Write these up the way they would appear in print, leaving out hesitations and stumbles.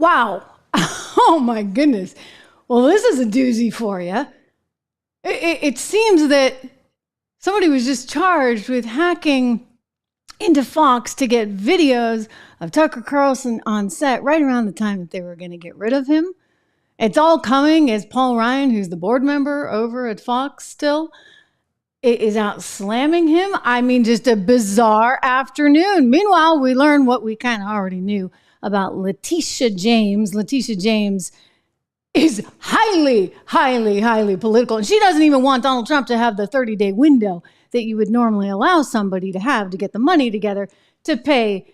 Wow. Oh my goodness. Well, this is a doozy for you. It seems that somebody was just charged with hacking into Fox to get videos of Tucker Carlson on set right around the time that they were going to get rid of him. It's all coming as Paul Ryan, who's the board member over at Fox still, is out slamming him. I mean, just a bizarre afternoon. Meanwhile, we learn what we kind of already knew about Letiticia James. Letiticia James is highly, highly, highly political. And she doesn't even want Donald Trump to have the 30-day window that you would normally allow somebody to have to get the money together to pay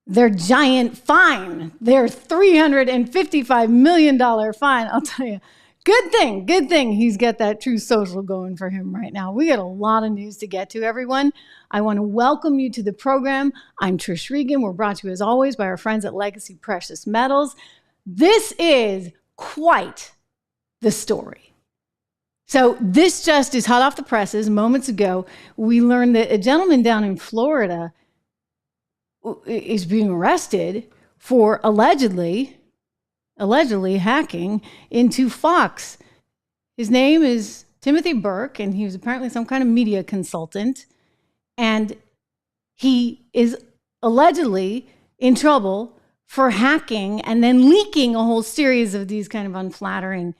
their giant fine, their $355 million fine. I'll tell you, good thing he's got that True Social going for him right now. We got a lot of news to get to, everyone. I want to welcome you to the program. I'm Trish Regan. We're brought to you, as always, by our friends at Legacy Precious Metals. This is quite the story. So this just is hot off the presses. Moments ago, we learned that a gentleman down in Florida is being arrested for allegedly hacking into Fox. His name is Timothy Burke, and he was apparently some kind of media consultant. And he is allegedly in trouble for hacking and then leaking a whole series of these kind of unflattering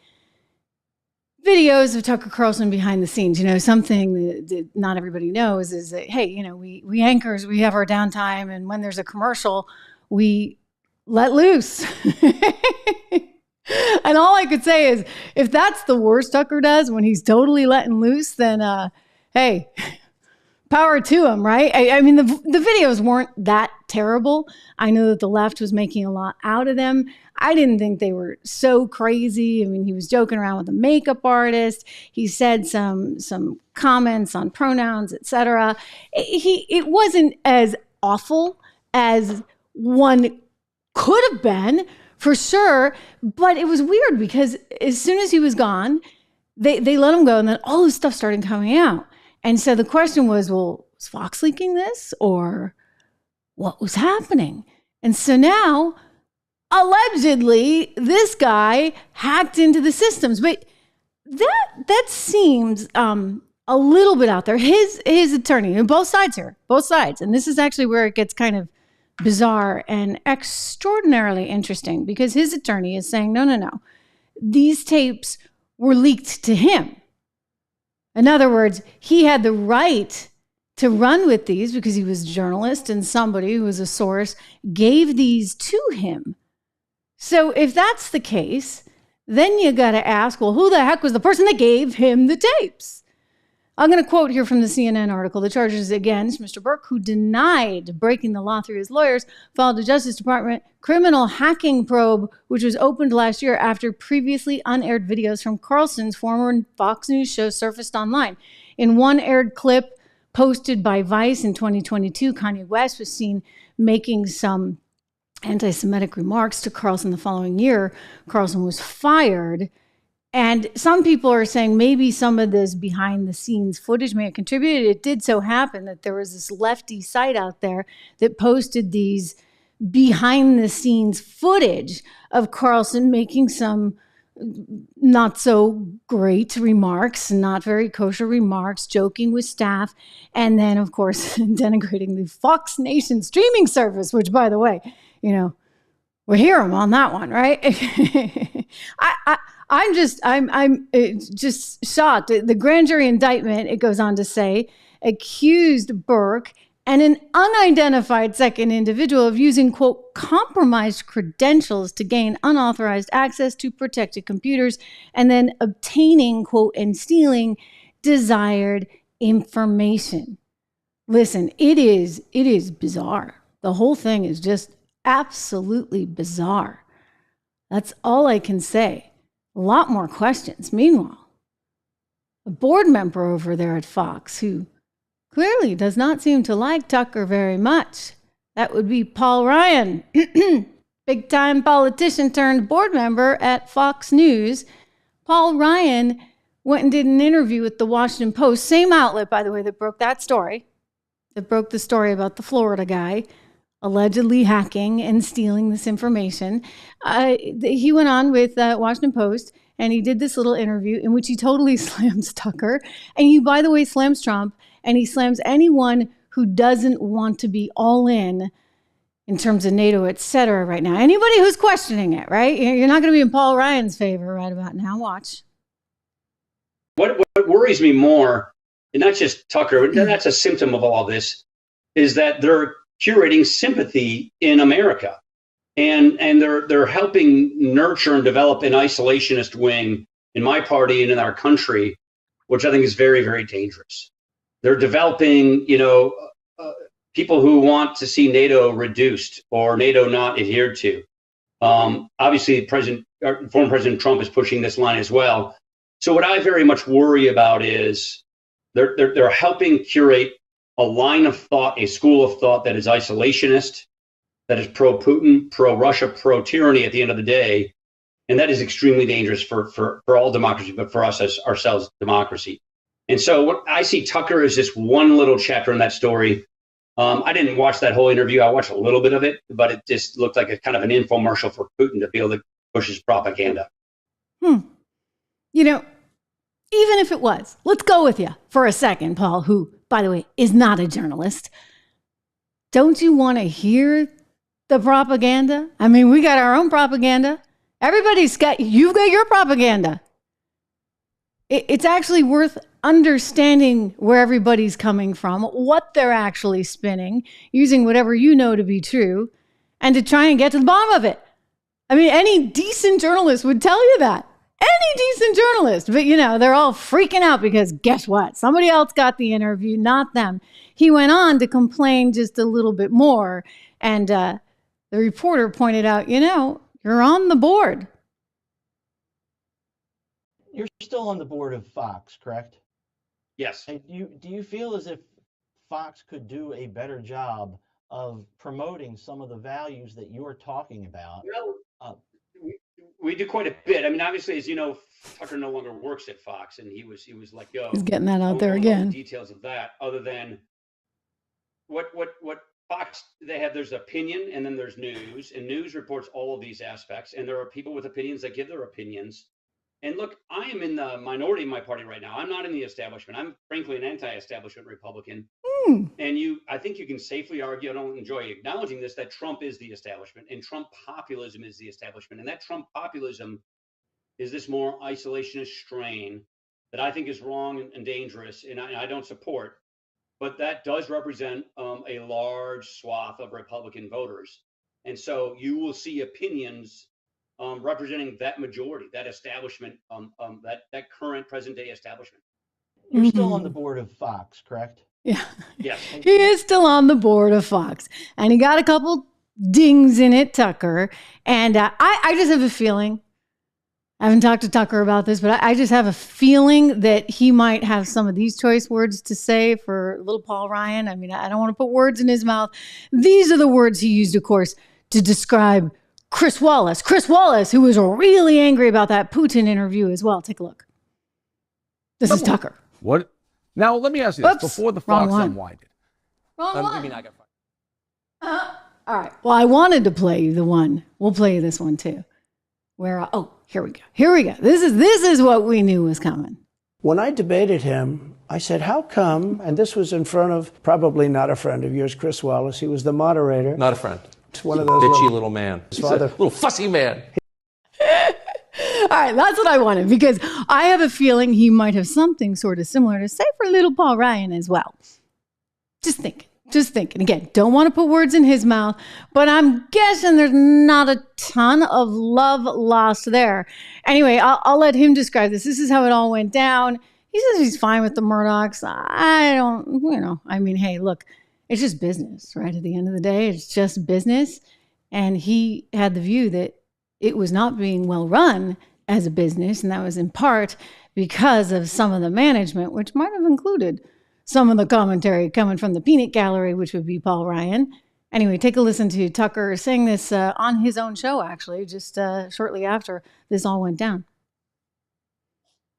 videos of Tucker Carlson behind the scenes. You know, something that not everybody knows is that, hey, you know, we anchors, we have our downtime, and when there's a commercial, we let loose. And all I could say is, if that's the worst Tucker does when he's totally letting loose, then hey, power to him, right? I mean, the videos weren't that terrible. I know that the left was making a lot out of them. I didn't think they were so crazy. I mean, he was joking around with a makeup artist. He said some comments on pronouns, etc. It wasn't as awful as one could have been, for sure. But it was weird because as soon as he was gone, they let him go, and then all this stuff started coming out. And so the question was, well, was Fox leaking this, or what was happening? And so now, allegedly, this guy hacked into the systems. But that seems a little bit out there. His attorney, and both sides here, both sides. And this is actually where it gets kind of bizarre and extraordinarily interesting, because his attorney is saying, no. These tapes were leaked to him. In other words, he had the right to run with these because he was a journalist, and somebody who was a source gave these to him. So if that's the case, then you got to ask, well, who the heck was the person that gave him the tapes? I'm going to quote here from the CNN article. The charges against Mr. Burke, who denied breaking the law through his lawyers, filed a Justice Department criminal hacking probe, which was opened last year after previously unaired videos from Carlson's former Fox News show surfaced online. In one aired clip posted by Vice in 2022, Kanye West was seen making some anti-Semitic remarks to Carlson the following year. Carlson was fired. And some people are saying maybe some of this behind the scenes footage may have contributed. It did so happen that there was this lefty site out there that posted these behind the scenes footage of Carlson making some not so great remarks, not very kosher remarks, joking with staff, and then, of course, denigrating the Fox Nation streaming service, which, by the way, you know, we hear him on that one, right? I'm just shocked. The grand jury indictment, it goes on to say, accused Burke and an unidentified second individual of using, quote, compromised credentials to gain unauthorized access to protected computers and then obtaining, quote, and stealing desired information. Listen, it is bizarre. The whole thing is just absolutely bizarre. That's all I can say. A lot more questions. Meanwhile, a board member over there at Fox who clearly does not seem to like Tucker very much. That would be Paul Ryan, big-time politician turned board member at Fox News. Paul Ryan went and did an interview with the Washington Post, same outlet, by the way, that broke that story, that broke the story about the Florida guy. allegedly hacking and stealing this information. He went on with Washington Post, and he did this little interview in which he totally slams Tucker. And he, by the way, slams Trump, and he slams anyone who doesn't want to be all in terms of NATO, et cetera, right now. Anybody who's questioning it, right? You're not going to be in Paul Ryan's favor right about now. Watch. What worries me more, and not just Tucker, that's a symptom of all this, is that they're curating sympathy in America. And they're helping nurture and develop an isolationist wing in my party and in our country, which I think is very, very dangerous. They're developing, people who want to see NATO reduced or NATO not adhered to. Obviously, former President Trump is pushing this line as well. So what I very much worry about is they're helping curate a line of thought, a school of thought that is isolationist, that is pro-Putin, pro-Russia, pro-tyranny at the end of the day. And that is extremely dangerous for all democracy, but for us as ourselves, democracy. And so what I see Tucker is just one little chapter in that story. I didn't watch that whole interview. I watched a little bit of it, but it just looked like a kind of an infomercial for Putin to be able to push his propaganda. Even if it was, let's go with you for a second, Paul, who, by the way, is not a journalist. Don't you want to hear the propaganda? I mean, we got our own propaganda. You've got your propaganda. It's actually worth understanding where everybody's coming from, what they're actually spinning, using whatever you know to be true, and to try and get to the bottom of it. I mean, any decent journalist would tell you that. Any decent journalist. But, they're all freaking out because guess what? Somebody else got the interview, not them. He went on to complain just a little bit more. And the reporter pointed out, you're on the board. You're still on the board of Fox, correct? Yes. And do you feel as if Fox could do a better job of promoting some of the values that you're talking about? We do quite a bit. I mean, obviously, as you know, Tucker no longer works at Fox, and he was let go. He's getting that out there again. The details of that, other than what Fox they have. There's opinion, and then there's news, and news reports all of these aspects. And there are people with opinions that give their opinions. And look, I am in the minority in my party right now. I'm not in the establishment. I'm frankly an anti-establishment Republican. And I think you can safely argue, I don't enjoy acknowledging this, that Trump is the establishment and Trump populism is the establishment. And that Trump populism is this more isolationist strain that I think is wrong and dangerous, and I don't support. But that does represent a large swath of Republican voters. And so you will see opinions representing that majority, that establishment, that current present day establishment. You're still on the board of Fox, correct? Yeah. Yes. He is still on the board of Fox. And he got a couple dings in it, Tucker. And I just have a feeling, I haven't talked to Tucker about this, but I just have a feeling that he might have some of these choice words to say for little Paul Ryan. I mean, I don't want to put words in his mouth. These are the words he used, of course, to describe Chris Wallace. Chris Wallace, who was really angry about that Putin interview as well. Take a look. This is Tucker. What? Now, let me ask you this. Before the Fox unwinded. Wrong one. I mean, I got fired. All right. Well, I wanted to play you the one. We'll play you this one too. Where, here we go. Here we go. This is what we knew was coming. When I debated him, I said, how come, and this was in front of probably not a friend of yours, Chris Wallace. He was the moderator. Not a friend. It's one of those bitchy little man. His father. Little fussy man. All right, that's what I wanted, because I have a feeling he might have something sort of similar to say for little Paul Ryan as well. Just thinking. Again, don't want to put words in his mouth, but I'm guessing there's not a ton of love lost there. Anyway, I'll let him describe this. This is how it all went down. He says he's fine with the Murdochs. I don't, I mean, hey, look, it's just business, right? At the end of the day, it's just business. And he had the view that it was not being well run as a business, and that was in part because of some of the management, which might have included some of the commentary coming from the peanut gallery, which would be Paul Ryan. Anyway, take a listen to Tucker saying this on his own show, actually, just shortly after this all went down.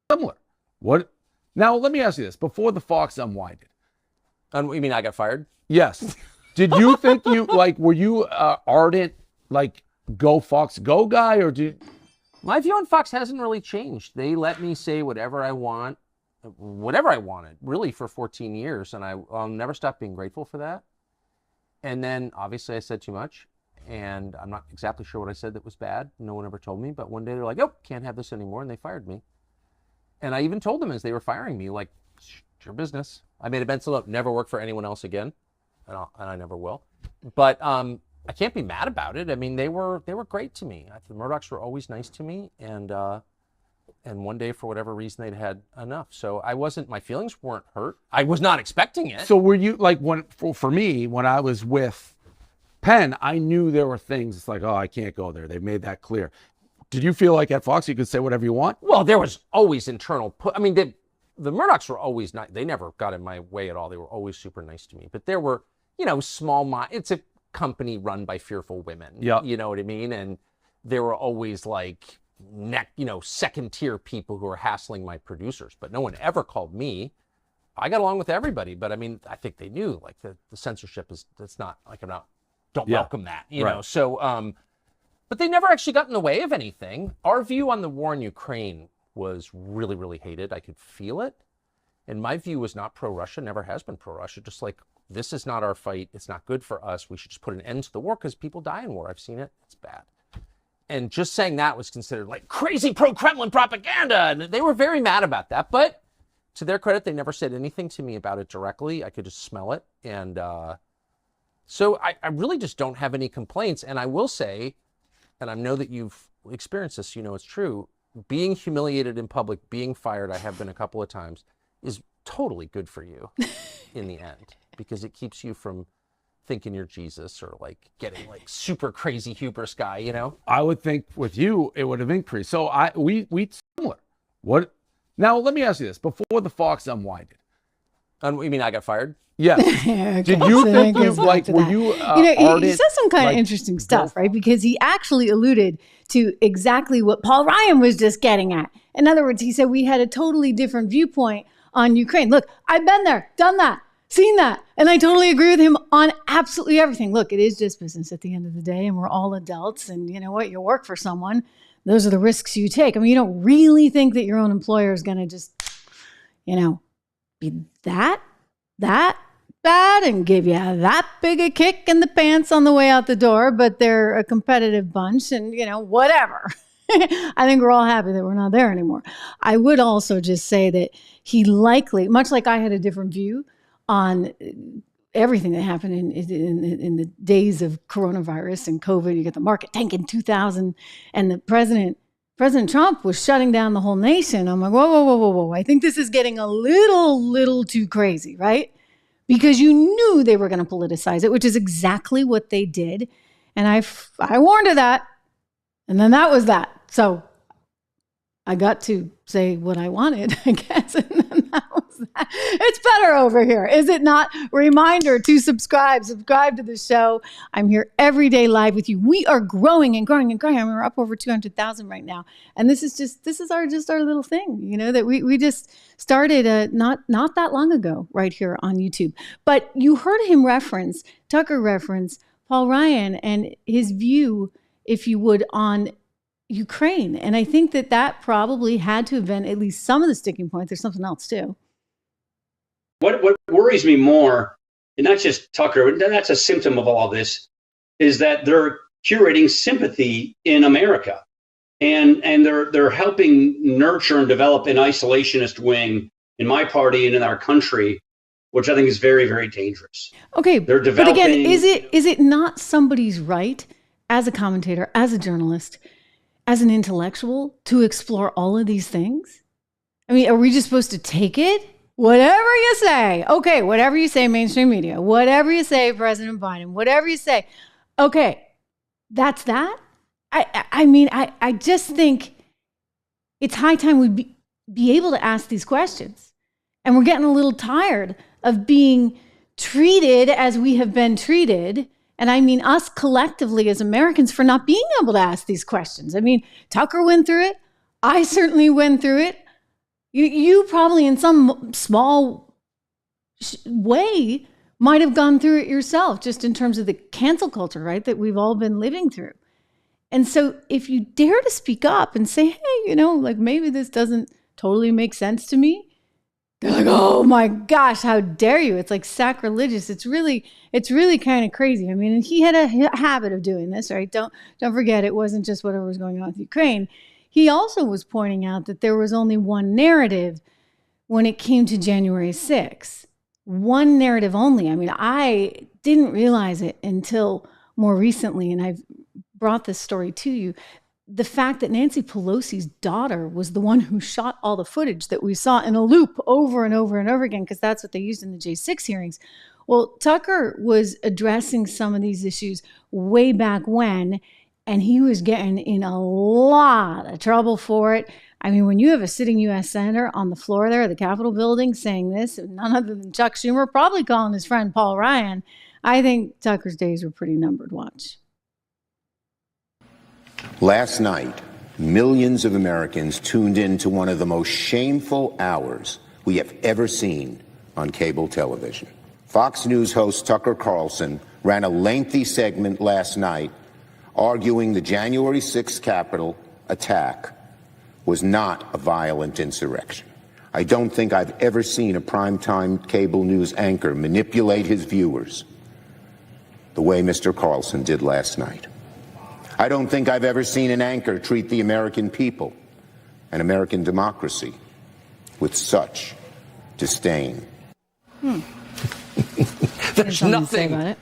Similar. What? Now, let me ask you this. Before the Fox unwinded. You mean I got fired? Yes. Did you think were you ardent, like, go Fox, go guy, or My view on Fox hasn't really changed. They let me say whatever I want, whatever I wanted, really, for 14 years, and I'll never stop being grateful for that. And then, obviously, I said too much, and I'm not exactly sure what I said that was bad. No one ever told me, but one day they're like, oh, can't have this anymore, and they fired me. And I even told them as they were firing me, like, it's your business. I made a mental note, never work for anyone else again, and I never will. But I can't be mad about it. I mean, they were great to me. The Murdochs were always nice to me, and one day, for whatever reason, they'd had enough. So my feelings weren't hurt. I was not expecting it. So were you, like, for me, when I was with Penn, I knew there were things, it's like, oh, I can't go there. They made that clear. Did you feel like at Fox you could say whatever you want? Well, there was always internal I mean, the Murdochs were always nice. They never got in my way at all. They were always super nice to me. But there were, it's a company run by fearful women. Yeah. You know what I mean? And there were always, like, second tier people who were hassling my producers, but no one ever called me. I got along with everybody, but I mean, I think they knew, like, the censorship that's not, like, don't welcome that, you know? So, but they never actually got in the way of anything. Our view on the war in Ukraine was really, really hated. I could feel it. And my view was not pro-Russia, never has been pro-Russia. Just like, this is not our fight. It's not good for us. We should just put an end to the war because people die in war. I've seen it. It's bad. And just saying that was considered like crazy pro-Kremlin propaganda. And they were very mad about that. But to their credit, they never said anything to me about it directly. I could just smell it. And so I really just don't have any complaints. And I will say, and I know that you've experienced this, it's true, being humiliated in public, being fired, I have been a couple of times, is totally good for you in the end, because it keeps you from thinking you're Jesus or, like, getting, like, super crazy hubris guy, I would think with you it would have increased. So we similar. What? Now let me ask you this: before the Fox unwinded, you mean I got fired? Yeah. Okay, Did you think were you he says some kind of interesting stuff, right? Because he actually alluded to exactly what Paul Ryan was just getting at. In other words, he said we had a totally different viewpoint on Ukraine. Look, I've been there, done that, seen that. And I totally agree with him on absolutely everything. Look, it is just business at the end of the day, and we're all adults. And you know what? You work for someone. Those are the risks you take. I mean, you don't really think that your own employer is going to just, be that bad and give you that big a kick in the pants on the way out the door, but they're a competitive bunch and, whatever. I think we're all happy that we're not there anymore. I would also just say that he likely, much like I had a different view on everything that happened in the days of coronavirus and COVID. You get the market tank in 2000 and the President Trump was shutting down the whole nation. I'm like, whoa. I think this is getting a little too crazy, right? Because you knew they were going to politicize it, which is exactly what they did. And I warned of that. And then that was that. So I got to say what I wanted, I guess. And then that was that. It's better over here, is it not? Reminder to subscribe to the show. I'm here every day live with you. We are growing and growing and growing. I mean, we're up over 200,000 right now. And this is our little thing, that we just started not that long ago right here on YouTube. But you heard him Tucker reference Paul Ryan and his view, if you would, on Ukraine. And I think that probably had to have been at least some of the sticking point. There's something else too. What worries me more, and not just Tucker, that's a symptom of all this, is that they're curating sympathy in America. And they're helping nurture and develop an isolationist wing in my party and in our country, which I think is very, very dangerous. Okay, they're developing, but again, is it not somebody's right as a commentator, as a journalist, as an intellectual, to explore all of these things? I mean, are we just supposed to take it? Whatever you say. Okay, whatever you say, mainstream media. Whatever you say, President Biden. Whatever you say. Okay, that's that? I just think it's high time we be able to ask these questions. And we're getting a little tired of being treated as we have been treated. And I mean us collectively as Americans for not being able to ask these questions. I mean, Tucker went through it. I certainly went through it. You probably in some small way might have gone through it yourself, just in terms of the cancel culture, right, that we've all been living through. And so if you dare to speak up and say, hey, like maybe this doesn't totally make sense to me, they're like, oh my gosh, how dare you? It's like sacrilegious. It's really kind of crazy. I mean, he had a habit of doing this, right? Don't forget, it wasn't just whatever was going on with Ukraine. He also was pointing out that there was only one narrative when it came to January 6th. One narrative only. I mean, I didn't realize it until more recently, and I've brought this story to you. The fact that Nancy Pelosi's daughter was the one who shot all the footage that we saw in a loop over and over and over again, because that's what they used in the J6 hearings. Well, Tucker was addressing some of these issues way back when, and he was getting in a lot of trouble for it. I mean, when you have a sitting U.S. senator on the floor there of the Capitol building saying this, none other than Chuck Schumer, probably calling his friend Paul Ryan, I think Tucker's days were pretty numbered. Watch. Last night, millions of Americans tuned in to one of the most shameful hours we have ever seen on cable television. Fox News host Tucker Carlson ran a lengthy segment last night arguing the January 6th Capitol attack was not a violent insurrection. I don't think I've ever seen a primetime cable news anchor manipulate his viewers the way Mr. Carlson did last night. I don't think I've ever seen an anchor treat the American people and American democracy with such disdain. There's nothing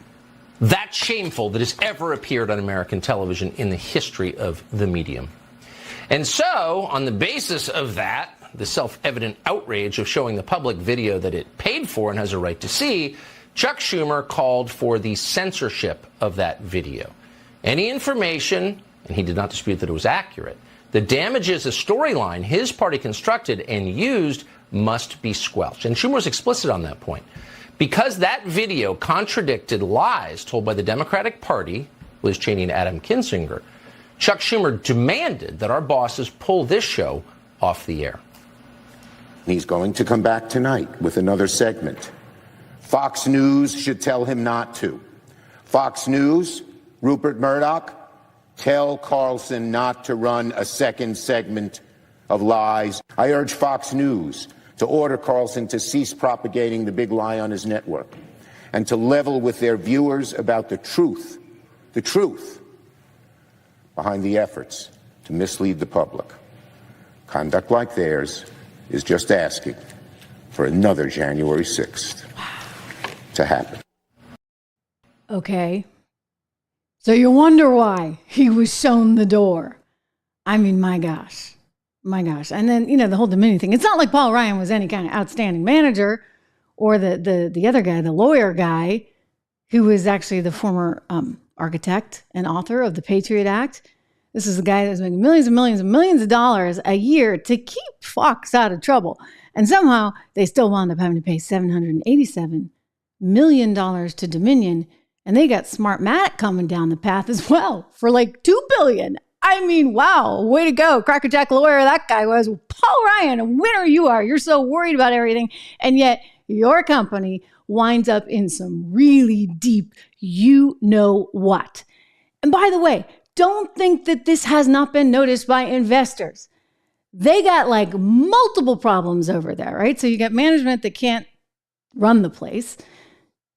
that shameful that has ever appeared on American television in the history of the medium. And so, on the basis of that, the self-evident outrage of showing the public video that it paid for and has a right to see, Chuck Schumer called for the censorship of that video. Any information, and he did not dispute that it was accurate, that damages a storyline his party constructed and used must be squelched. And Schumer was explicit on that point. Because that video contradicted lies told by the Democratic Party, Liz Cheney and Adam Kinzinger, Chuck Schumer demanded that our bosses pull this show off the air. He's going to come back tonight with another segment. Fox News should tell him not to. Fox News, Rupert Murdoch, tell Carlson not to run a second segment of lies. I urge Fox News to order Carlson to cease propagating the big lie on his network and to level with their viewers about the truth behind the efforts to mislead the public. Conduct like theirs is just asking for another January 6th to happen. Okay. So you wonder why he was shown the door. I mean, my gosh. And then, the whole Dominion thing. It's not like Paul Ryan was any kind of outstanding manager, or the other guy, the lawyer guy, who was actually the former architect and author of the Patriot Act. This is the guy that was making millions and millions and millions of dollars a year to keep Fox out of trouble. And somehow they still wound up having to pay $787 million to Dominion. And they got Smartmatic coming down the path as well for like $2 billion. I mean, wow, way to go. Crackerjack lawyer that guy was. Paul Ryan, a winner you are. You're so worried about everything. And yet your company winds up in some really deep, what. And by the way, don't think that this has not been noticed by investors. They got like multiple problems over there, right? So you got management that can't run the place.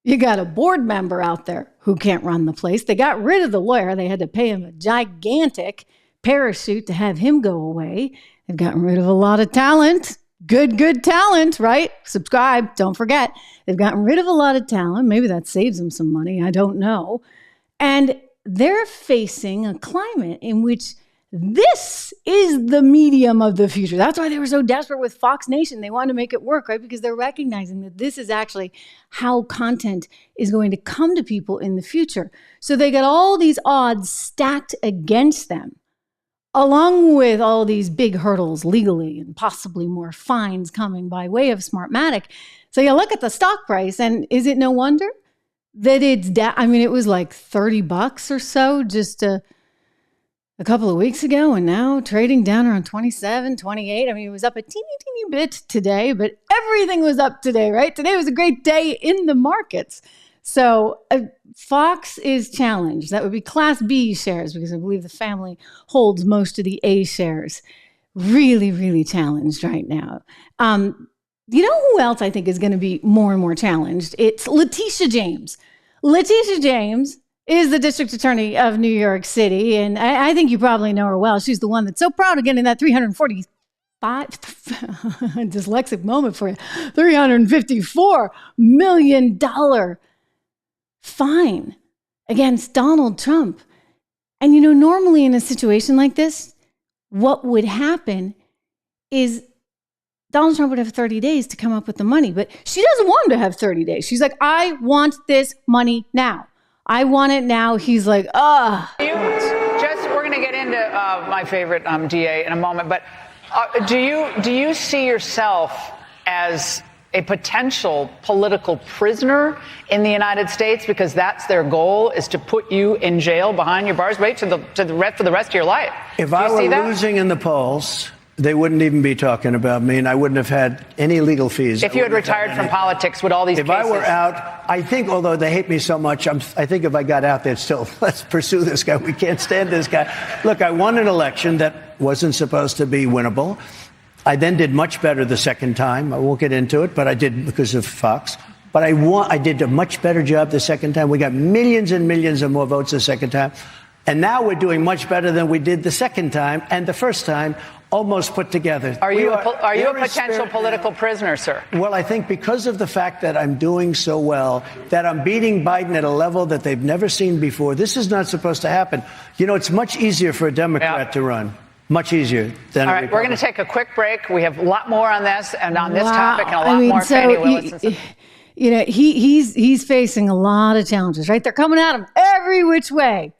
You got a board member out there who can't run the place. They got rid of the lawyer. They had to pay him a gigantic parachute to have him go away. They've gotten rid of a lot of talent. Good talent, right? Subscribe. Don't forget. They've gotten rid of a lot of talent. Maybe that saves them some money. I don't know. And they're facing a climate in which this is the medium of the future. That's why they were so desperate with Fox Nation. They wanted to make it work, right? Because they're recognizing that this is actually how content is going to come to people in the future. So they got all these odds stacked against them, along with all these big hurdles legally and possibly more fines coming by way of Smartmatic. So you look at the stock price, and is it no wonder that it's it was like $30 or so just a a couple of weeks ago, and now trading down around 27, 28. I mean, it was up a teeny bit today, but everything was up today, right? Today was a great day in the markets. So Fox is challenged. That would be Class B shares, because I believe the family holds most of the A shares. Really, really challenged right now. You know who else I think is going to be more and more challenged? It's Letiticia James. Letiticia James is the district attorney of New York City, and I think you probably know her well. She's the one that's so proud of getting that $345 dyslexic moment for you, $354 million fine against Donald Trump. And you know, normally in a situation like this, what would happen is Donald Trump would have 30 days to come up with the money, but she doesn't want him to have 30 days. She's like, I want this money now. I want it now. He's like, we're going to get into my favorite DA in a moment, but do you see yourself as a potential political prisoner in the United States, because that's their goal, is to put you in jail behind your bars, right, for the rest of your life? If I were losing in the polls, they wouldn't even be talking about me, and I wouldn't have had any legal fees. If you had retired from politics, would all these cases... If I were out, I think, although they hate me so much, I think if I got out, they'd still, let's pursue this guy. We can't stand this guy. Look, I won an election that wasn't supposed to be winnable. I then did much better the second time. I won't get into it, but I did because of Fox. But I did a much better job the second time. We got millions and millions of more votes the second time. And now we're doing much better than we did the second time and the first time, almost put together. Are you a potential political prisoner, sir? Well, I think because of the fact that I'm doing so well, that I'm beating Biden at a level that they've never seen before. This is not supposed to happen. You know, it's much easier for a Democrat to run. Much easier than All right, we're going to take a quick break. We have a lot more on this and on this topic, and a lot more. So you know, he's facing a lot of challenges, right? They're coming at him every which way.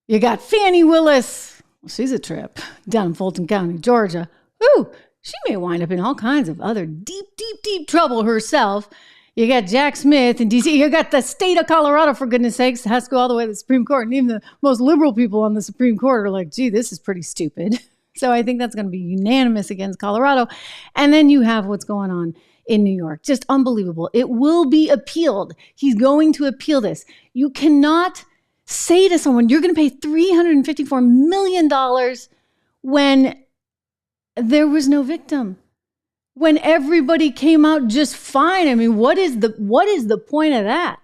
You got Fannie Willis. Well, she's a trip down in Fulton County, Georgia. Ooh, she may wind up in all kinds of other deep trouble herself. You got Jack Smith in D.C. You got the state of Colorado, for goodness sakes. It has to go all the way to the Supreme Court. And even the most liberal people on the Supreme Court are like, gee, this is pretty stupid. So I think that's going to be unanimous against Colorado. And then you have what's going on in New York. Just unbelievable. It will be appealed. He's going to appeal this. You cannot say to someone, you're going to pay $354 million when there was no victim. When everybody came out just fine. I mean, what is the point of that?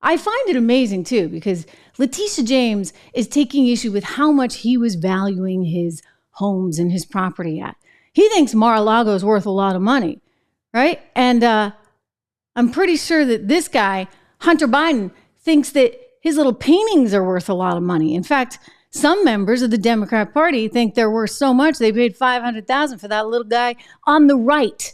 I find it amazing too, because Letiticia James is taking issue with how much he was valuing his homes and his property at. He thinks Mar-a-Lago is worth a lot of money, right? And I'm pretty sure that this guy, Hunter Biden, thinks that his little paintings are worth a lot of money. In fact, some members of the Democrat Party think they're worth so much they paid $500,000 for that little guy on the right.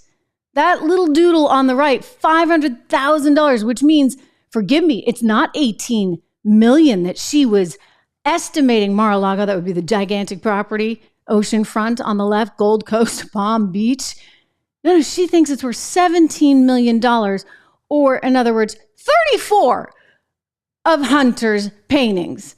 That little doodle on the right, $500,000, which means, forgive me, it's not $18 million that she was estimating Mar-a-Lago. That would be the gigantic property, oceanfront on the left, Gold Coast, Palm Beach. No, she thinks it's worth $17 million, or in other words, 34 of Hunter's paintings.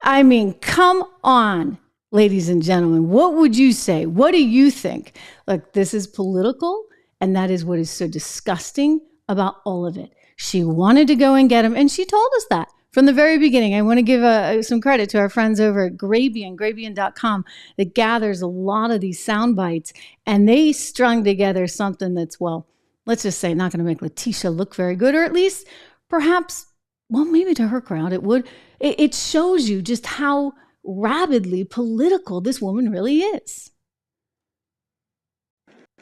I mean, come on, ladies and gentlemen. What would you say? What do you think? Look, this is political, and that is what is so disgusting about all of it. She wanted to go and get him, and she told us that from the very beginning. I want to give some credit to our friends over at Grabian.com that gathers a lot of these sound bites, and they strung together something that's, well, let's just say not going to make Letiticia look very good, or at least perhaps, well, maybe to her crowd it would. It shows you just how rabidly political this woman really is.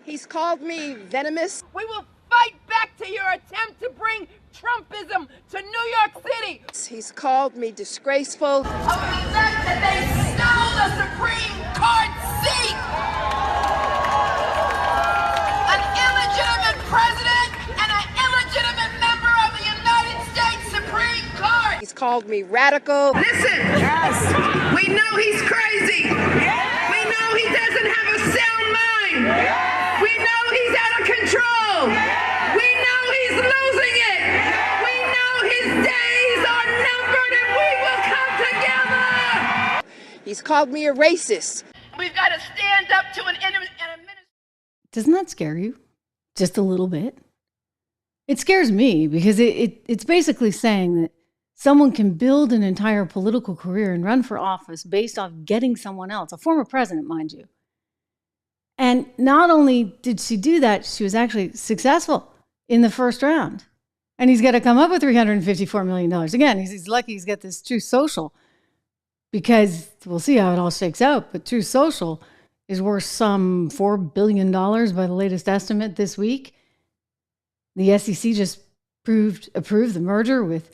He's called me venomous. We will fight back to your attempt to bring Trumpism to New York City. He's called me disgraceful. Of the fact that they stole the Supreme Court seat. An illegitimate president and an illegitimate member of the United States Supreme Court. He's called me radical. Listen, we know he's crazy. We know he doesn't have a sound mind. We know he's out of control. We know he's losing it. We know his days are numbered, and we will come together. He's called me a racist. We've got to stand up to an enemy. Doesn't that scare you? Just a little bit? It scares me because it's basically saying that someone can build an entire political career and run for office based off getting someone else, a former president, mind you. And not only did she do that, she was actually successful in the first round. And he's got to come up with $354 million. Again, he's lucky he's got this Truth Social, because we'll see how it all shakes out. But Truth Social is worth some $4 billion by the latest estimate this week. The SEC just approved the merger with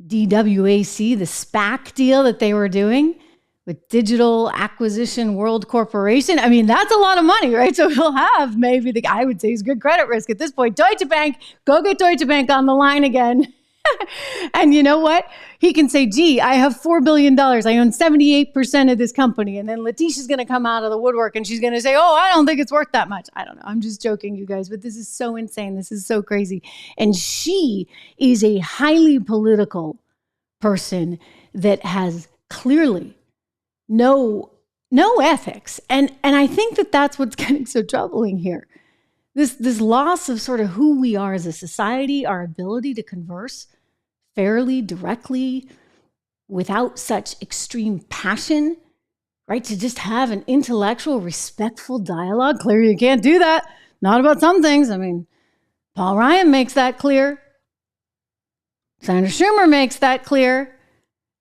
DWAC, the SPAC deal that they were doing with Digital Acquisition World Corporation. I mean, that's a lot of money, right? So he'll have maybe I would say he's good credit risk at this point. Deutsche Bank, go get Deutsche Bank on the line again. And you know what? He can say, gee, I have $4 billion. I own 78% of this company. And then Letitia's going to come out of the woodwork and she's going to say, oh, I don't think it's worth that much. I don't know. I'm just joking, you guys, but this is so insane. This is so crazy. And she is a highly political person that has clearly no ethics. And I think that that's what's getting so troubling here. This loss of sort of who we are as a society, our ability to converse fairly, directly, without such extreme passion, right? To just have an intellectual, respectful dialogue. Clearly you can't do that. Not about some things. I mean, Paul Ryan makes that clear. Senator Schumer makes that clear.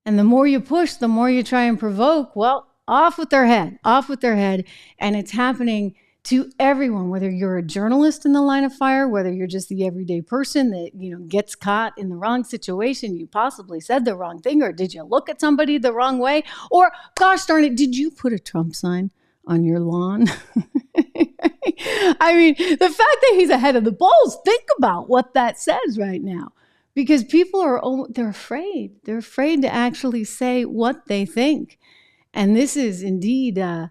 And the more you push, the more you try and provoke, well, off with their head. And it's happening to everyone, whether you're a journalist in the line of fire, whether you're just the everyday person that, gets caught in the wrong situation, you possibly said the wrong thing, or did you look at somebody the wrong way? Or, gosh darn it, did you put a Trump sign on your lawn? I mean, the fact that he's ahead of the polls, think about what that says right now. Because people they're afraid. They're afraid to actually say what they think. And this is indeed a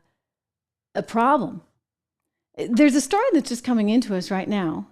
problem. There's a story that's just coming into us right now.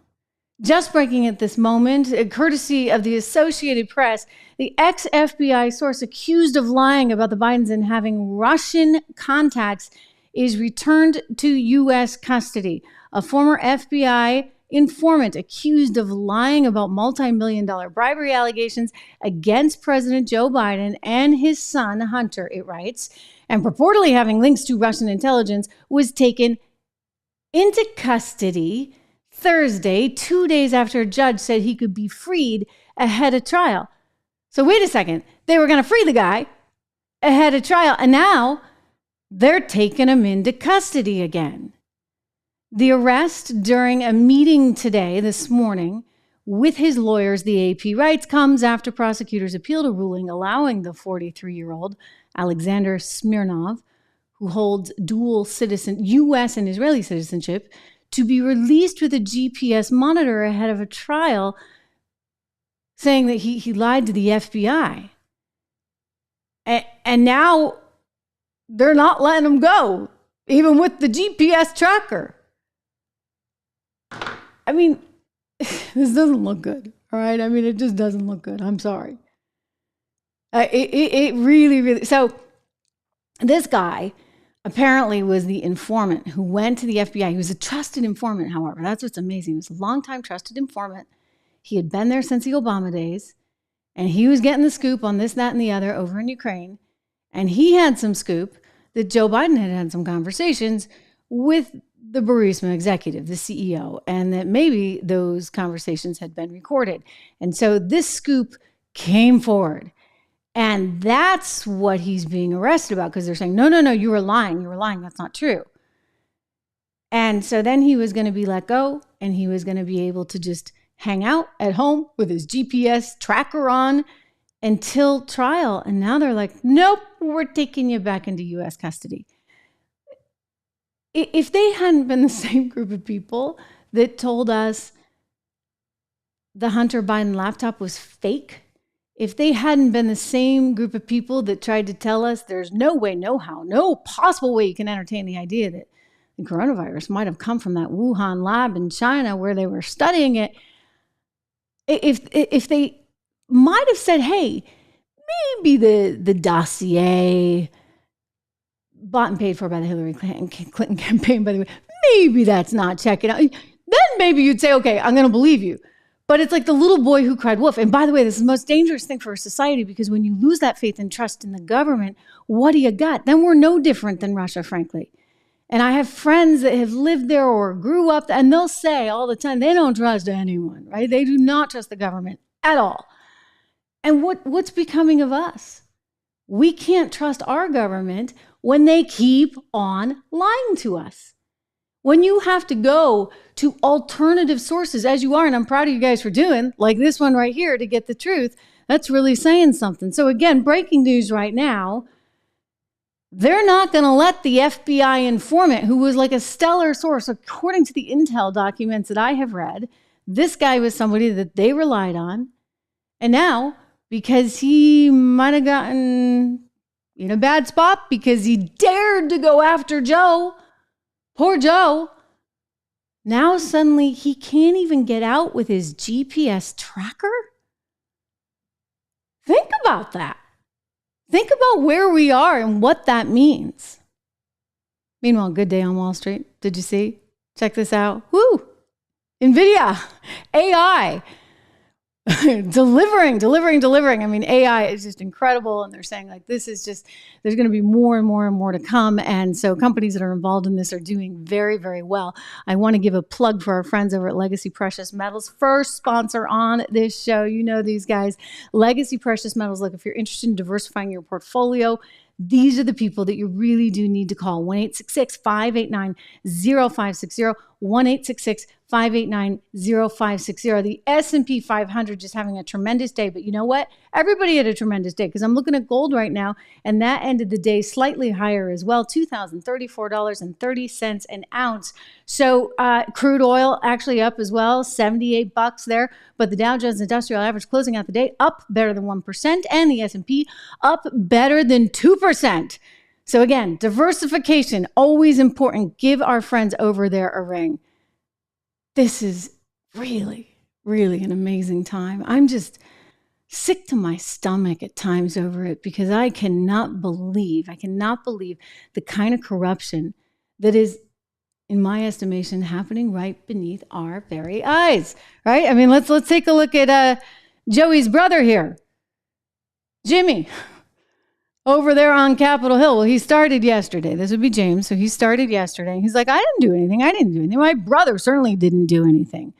Just breaking at this moment, courtesy of the Associated Press, the ex-FBI source accused of lying about the Bidens and having Russian contacts is returned to U.S. custody. A former FBI informant accused of lying about multi-million-dollar bribery allegations against President Joe Biden and his son, Hunter, it writes, and purportedly having links to Russian intelligence, was taken into custody Thursday, 2 days after a judge said he could be freed ahead of trial. So wait a second. They were going to free the guy ahead of trial, and now they're taking him into custody again. The arrest during a meeting this morning, with his lawyers, the AP writes, comes after prosecutors appealed a ruling allowing the 43-year-old Alexander Smirnov, who holds dual U.S. and Israeli citizenship, to be released with a GPS monitor ahead of a trial, saying that he lied to the FBI. And now they're not letting him go, even with the GPS tracker. I mean, this doesn't look good, all right? I mean, it just doesn't look good. I'm sorry. It really, really... So this guy apparently was the informant who went to the FBI. He was a trusted informant, however. That's what's amazing. He was a longtime trusted informant. He had been there since the Obama days, and he was getting the scoop on this, that, and the other over in Ukraine. And he had some scoop that Joe Biden had some conversations with the Burisma executive, the CEO, and that maybe those conversations had been recorded. And so this scoop came forward. And that's what he's being arrested about, because they're saying, no, you were lying. That's not true. And so then he was going to be let go, and he was going to be able to just hang out at home with his GPS tracker on until trial. And now they're like, nope, we're taking you back into U.S. custody. If they hadn't been the same group of people that told us the Hunter Biden laptop was fake, if they hadn't been the same group of people that tried to tell us there's no way, no how, no possible way you can entertain the idea that the coronavirus might have come from that Wuhan lab in China where they were studying it, if they might have said, hey, maybe the dossier bought and paid for by the Hillary Clinton campaign, by the way. Maybe that's not checking out. Then maybe you'd say, okay, I'm going to believe you. But it's like the little boy who cried wolf. And by the way, this is the most dangerous thing for a society, because when you lose that faith and trust in the government, what do you got? Then we're no different than Russia, frankly. And I have friends that have lived there or grew up, and they'll say all the time, they don't trust anyone, right? They do not trust the government at all. And what's becoming of us? We can't trust our government when they keep on lying to us. When you have to go to alternative sources, as you are, and I'm proud of you guys for doing, like this one right here, to get the truth, that's really saying something. So again, breaking news right now, they're not going to let the FBI informant, who was like a stellar source, according to the intel documents that I have read, this guy was somebody that they relied on. And now, because he might have gotten in a bad spot because he dared to go after Joe, poor Joe, now suddenly he can't even get out with his GPS tracker? Think about that. Think about where we are and what that means. Meanwhile, good day on Wall Street. Did you see? Check this out. Woo! NVIDIA, AI, delivering. I mean, AI is just incredible. And they're saying like, this is just, there's going to be more and more and more to come. And so companies that are involved in this are doing very, very well. I want to give a plug for our friends over at Legacy Precious Metals, first sponsor on this show. You know these guys, Legacy Precious Metals. Look, if you're interested in diversifying your portfolio, these are the people that you really do need to call. 1-866-589-0560, 1-866-589-0560. The S&P 500 just having a tremendous day. But you know what? Everybody had a tremendous day, because I'm looking at gold right now, and that ended the day slightly higher as well, $2,034.30 an ounce. So crude oil actually up as well, $78 there. But the Dow Jones Industrial Average closing out the day up better than 1%, and the S&P up better than 2%. So again, diversification, always important. Give our friends over there a ring. This is really, really an amazing time. I'm just sick to my stomach at times over it, because I cannot believe the kind of corruption that is, in my estimation, happening right beneath our very eyes, right? I mean, let's take a look at Joey's brother here, Jimmy, over there on Capitol Hill. Well, he started yesterday. This would be James. So he started yesterday. He's like, I didn't do anything. My brother certainly didn't do anything.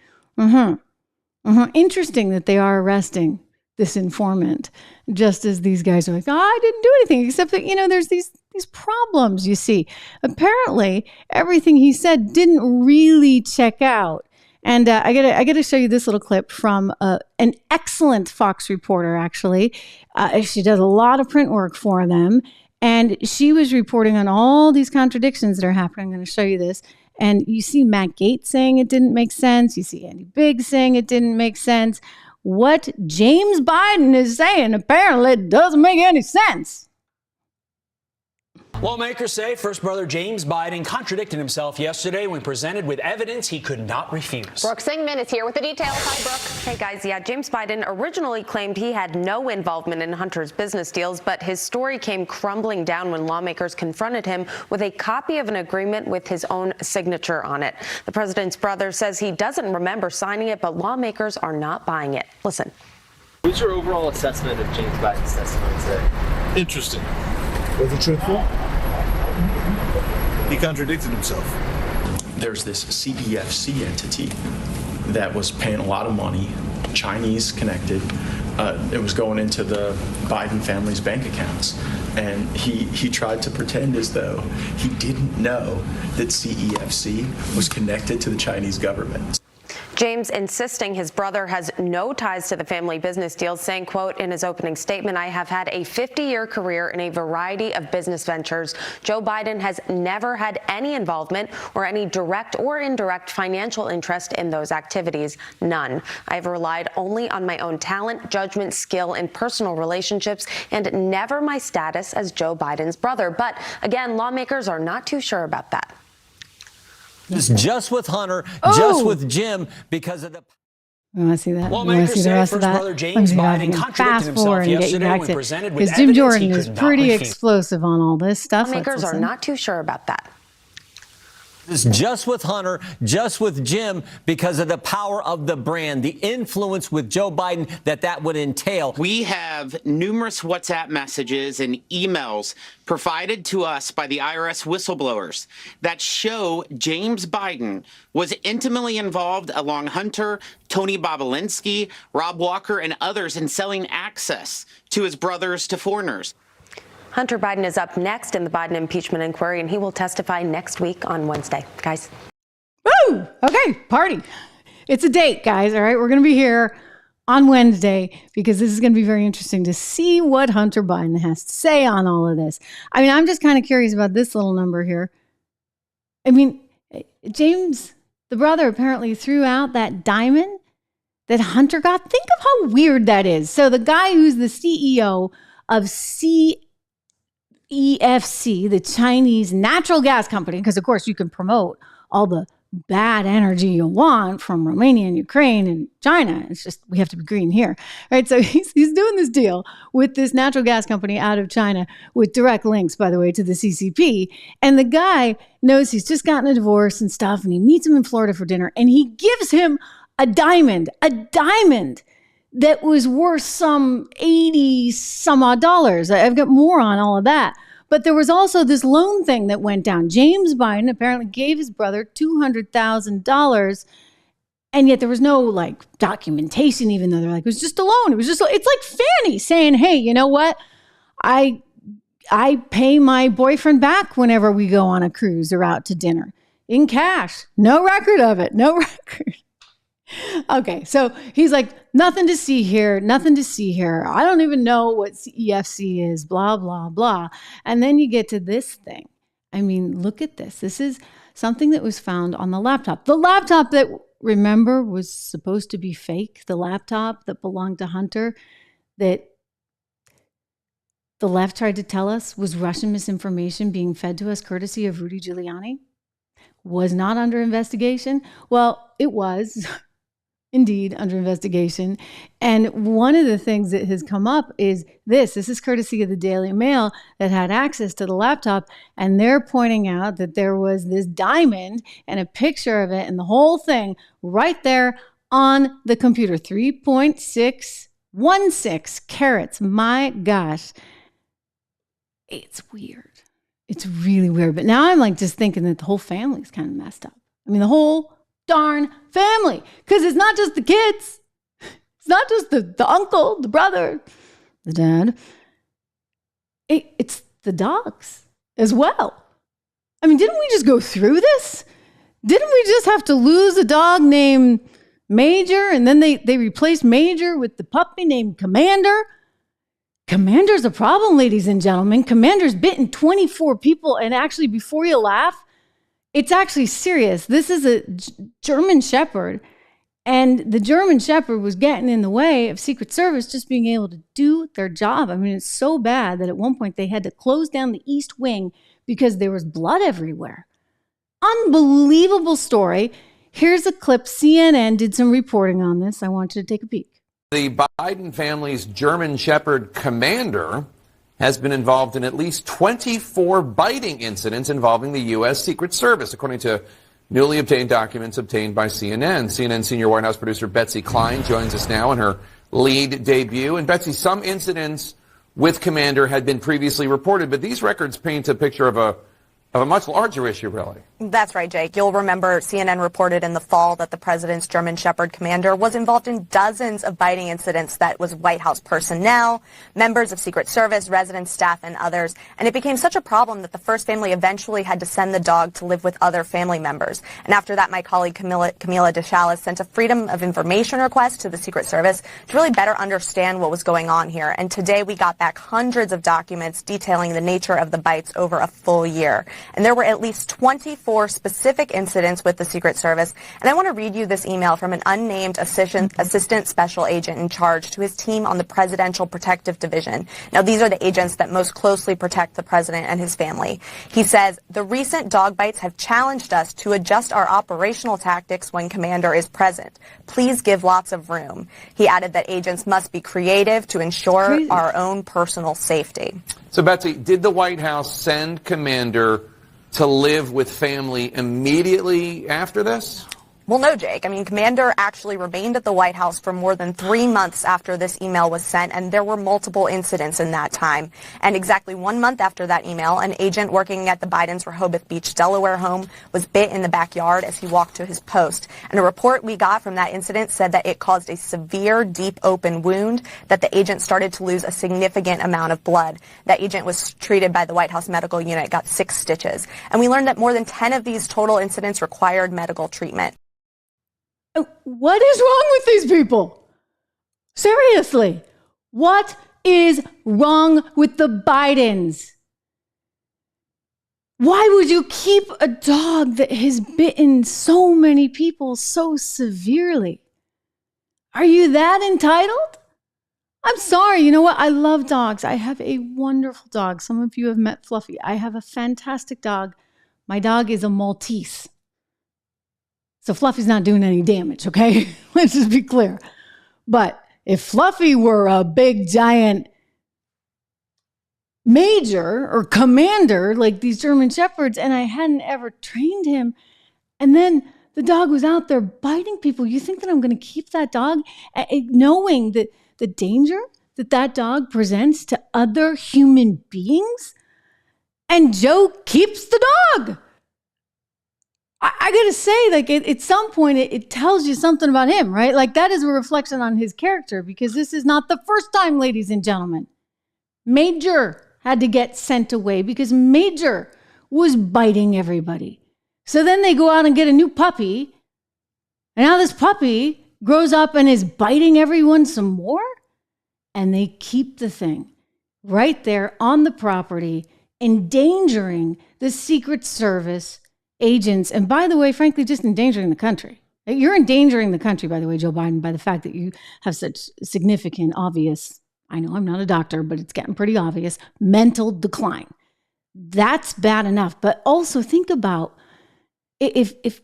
Interesting that they are arresting this informant, just as these guys are like, I didn't do anything, except that, there's these problems, you see. Apparently, everything he said didn't really check out. And I gotta show you this little clip from an excellent Fox reporter, actually. She does a lot of print work for them. And she was reporting on all these contradictions that are happening. I'm going to show you this. And you see Matt Gaetz saying it didn't make sense. You see Andy Biggs saying it didn't make sense. What James Biden is saying apparently doesn't make any sense. Lawmakers say first brother James Biden contradicted himself yesterday when presented with evidence he could not refuse. Brooke Singman is here with the details. Hi, Brooke. Hey, guys. Yeah, James Biden originally claimed he had no involvement in Hunter's business deals, but his story came crumbling down when lawmakers confronted him with a copy of an agreement with his own signature on it. The president's brother says he doesn't remember signing it, but lawmakers are not buying it. Listen. What's your overall assessment of James Biden's testimony today? Interesting. Was it truthful? He contradicted himself. There's this CEFC entity that was paying a lot of money, Chinese connected. It was going into the Biden family's bank accounts. And he tried to pretend as though he didn't know that CEFC was connected to the Chinese government. James insisting his brother has no ties to the family business deals, saying, quote, in his opening statement, I have had a 50-year career in a variety of business ventures. Joe Biden has never had any involvement or any direct or indirect financial interest in those activities. None. I've relied only on my own talent, judgment, skill, and personal relationships, and never my status as Joe Biden's brother. But again, lawmakers are not too sure about that. Just with Hunter, just with Jim, because of the... You want to see that? Lawmakers say First Brother James Biden contradicted himself yesterday when presented with Jim evidence Jordan he is could not pretty refute. explosive on all this stuff. Lawmakers are not too sure about that. Just with Hunter, just with Jim, because of the power of the brand, the influence with Joe Biden that would entail. We have numerous WhatsApp messages and emails provided to us by the IRS whistleblowers that show James Biden was intimately involved along Hunter, Tony Bobulinski, Rob Walker, and others in selling access to his brothers to foreigners. Hunter Biden is up next in the Biden impeachment inquiry, and he will testify next week on Wednesday. Guys. Woo! Okay, party. It's a date, guys. All right, we're going to be here on Wednesday because this is going to be very interesting to see what Hunter Biden has to say on all of this. I mean, I'm just kind of curious about this little number here. I mean, James, the brother, apparently threw out that diamond that Hunter got. Think of how weird that is. So the guy who's the CEO of EFC, the Chinese natural gas company, because of course you can promote all the bad energy you want from Romania and Ukraine and China. It's just, we have to be green here, right? So he's doing this deal with this natural gas company out of China with direct links, by the way, to the CCP. And the guy knows he's just gotten a divorce and stuff, and he meets him in Florida for dinner, and he gives him a diamond that was worth some 80 some odd dollars. I've got more on all of that. But there was also this loan thing that went down. James Biden apparently gave his brother $200,000, and yet there was no like documentation, even though they're like, it was just a loan. It's like Fannie saying, hey, you know what? I pay my boyfriend back whenever we go on a cruise or out to dinner in cash. No record of it. No record. Okay, so he's like, nothing to see here. I don't even know what EFC is, blah, blah, blah. And then you get to this thing. I mean, look at this. This is something that was found on the laptop. The laptop that, remember, was supposed to be fake. The laptop that belonged to Hunter that the left tried to tell us was Russian misinformation being fed to us courtesy of Rudy Giuliani was not under investigation. Well, it was. Indeed, under investigation. And one of the things that has come up is this. This is courtesy of the Daily Mail that had access to the laptop. And they're pointing out that there was this diamond and a picture of it and the whole thing right there on the computer. 3.616 carats. My gosh. It's weird. It's really weird. But now I'm like just thinking that the whole family's kind of messed up. I mean, the whole darn family, because it's not just the kids, it's not just the uncle, the brother, the dad, it's the dogs as well. I mean, didn't we just go through this? Didn't we just have to lose a dog named Major, and then they replaced Major with the puppy named Commander? Commander's a problem, ladies and gentlemen. Commander's bitten 24 people, and actually, before you laugh, it's actually serious. This is a German Shepherd, and the German Shepherd was getting in the way of Secret Service just being able to do their job. I mean, it's so bad that at one point they had to close down the East Wing because there was blood everywhere. Unbelievable story. Here's a clip. CNN did some reporting on this. I want you to take a peek. The Biden family's German Shepherd Commander has been involved in at least 24 biting incidents involving the U.S. Secret Service, according to newly obtained documents obtained by CNN. CNN senior White House producer Betsy Klein joins us now in her lead debut. And Betsy, some incidents with Commander had been previously reported, but these records paint a picture of a much larger issue, really. That's right, Jake. You'll remember CNN reported in the fall that the president's German Shepherd Commander was involved in dozens of biting incidents that was White House personnel, members of Secret Service, residents, staff, and others. And it became such a problem that the first family eventually had to send the dog to live with other family members. And after that, my colleague Camila DeShalis sent a Freedom of Information request to the Secret Service to really better understand what was going on here. And today we got back hundreds of documents detailing the nature of the bites over a full year. And there were at least 24 24 specific incidents with the Secret Service. And I want to read you this email from an unnamed assistant special agent in charge to his team on the Presidential Protective Division. Now, these are the agents that most closely protect the president and his family. He says, the recent dog bites have challenged us to adjust our operational tactics when Commander is present. Please give lots of room. He added that agents must be creative to ensure our own personal safety. So, Betsy, did the White House send Commander to live with family immediately after this? Well, no, Jake. I mean, Commander actually remained at the White House for more than 3 months after this email was sent, and there were multiple incidents in that time. And exactly 1 month after that email, an agent working at the Bidens' Rehoboth Beach, Delaware home was bit in the backyard as he walked to his post. And a report we got from that incident said that it caused a severe, deep open wound, that the agent started to lose a significant amount of blood. That agent was treated by the White House medical unit, got 6 stitches. And we learned that more than 10 of these total incidents required medical treatment. What is wrong with these people? Seriously, what is wrong with the Bidens? Why would you keep a dog that has bitten so many people so severely? Are you that entitled? I'm sorry. You know what? I love dogs. I have a wonderful dog. Some of you have met Fluffy. I have a fantastic dog. My dog is a Maltese. So Fluffy's not doing any damage, okay? Let's just be clear. But if Fluffy were a big, giant major or commander like these German Shepherds, and I hadn't ever trained him, and then the dog was out there biting people, you think that I'm going to keep that dog knowing that the danger that that dog presents to other human beings? And Joe keeps the dog. I got to say, like, at some point, it tells you something about him, right? Like, that is a reflection on his character, because this is not the first time, ladies and gentlemen. Major had to get sent away because Major was biting everybody. So then they go out and get a new puppy, and now this puppy grows up and is biting everyone some more, and they keep the thing right there on the property, endangering the Secret Service agents, and by the way, frankly, just endangering the country. You're endangering the country, by the way, Joe Biden, by the fact that you have such significant, obvious, I know I'm not a doctor, but it's getting pretty obvious, mental decline. That's bad enough. But also think about if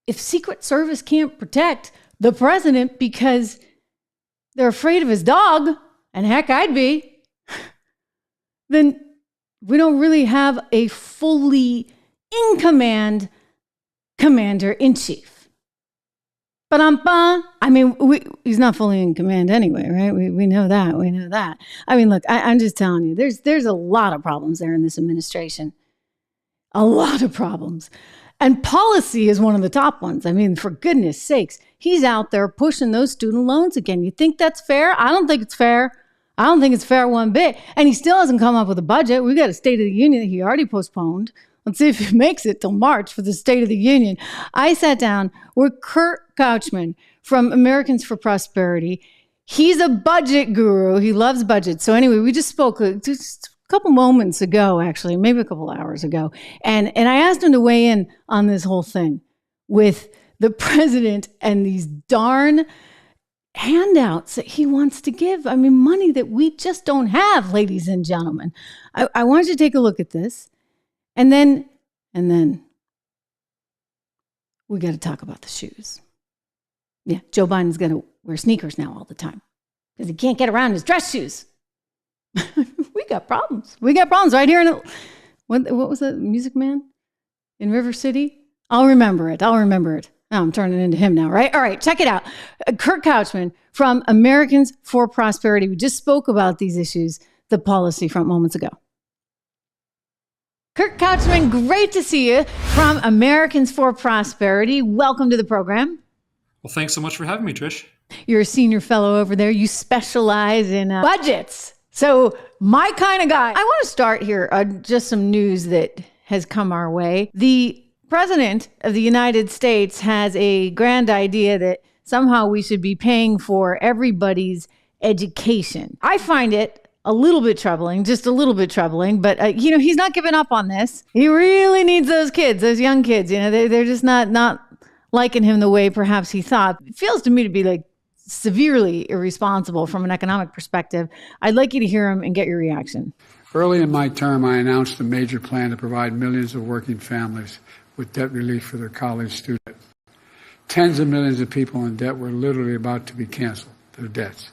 Secret Service can't protect the president because they're afraid of his dog, and heck, I'd be, then we don't really have a fully in command commander-in-chief. But I mean, he's not fully in command anyway, right? We know that. We know that. I mean, look, I'm just telling you, there's a lot of problems there in this administration. A lot of problems. And policy is one of the top ones. I mean, for goodness sakes, he's out there pushing those student loans again. You think that's fair? I don't think it's fair. I don't think it's fair one bit. And he still hasn't come up with a budget. We got a State of the Union that he already postponed. Let's see if he makes it till March for the State of the Union. I sat down with Kurt Couchman from Americans for Prosperity. He's a budget guru. He loves budgets. So anyway, we just spoke just a couple moments ago, actually, maybe a couple hours ago. And I asked him to weigh in on this whole thing with the president and these darn handouts that he wants to give. I mean, money that we just don't have, ladies and gentlemen. I want you to take a look at this. And then we got to talk about the shoes. Yeah, Joe Biden's going to wear sneakers now all the time because he can't get around his dress shoes. We got problems. We got problems right here in what was that, Music Man in River City? I'll remember it. Oh, I'm turning into him now, right? All right, check it out. Kurt Couchman from Americans for Prosperity. We just spoke about these issues, the policy front moments ago. Kurt Couchman, great to see you from Americans for Prosperity. Welcome to the program. Well, thanks so much for having me, Trish. You're a senior fellow over there. You specialize in budgets. So my kind of guy. I want to start here, just some news that has come our way. The President of the United States has a grand idea that somehow we should be paying for everybody's education. I find it a little bit troubling, just a little bit troubling. But, he's not giving up on this. He really needs those kids, those young kids. They're just not liking him the way perhaps he thought. It feels to me to be like severely irresponsible from an economic perspective. I'd like you to hear him and get your reaction. Early in my term, I announced a major plan to provide millions of working families with debt relief for their college students. Tens of millions of people in debt were literally about to be canceled, their debts.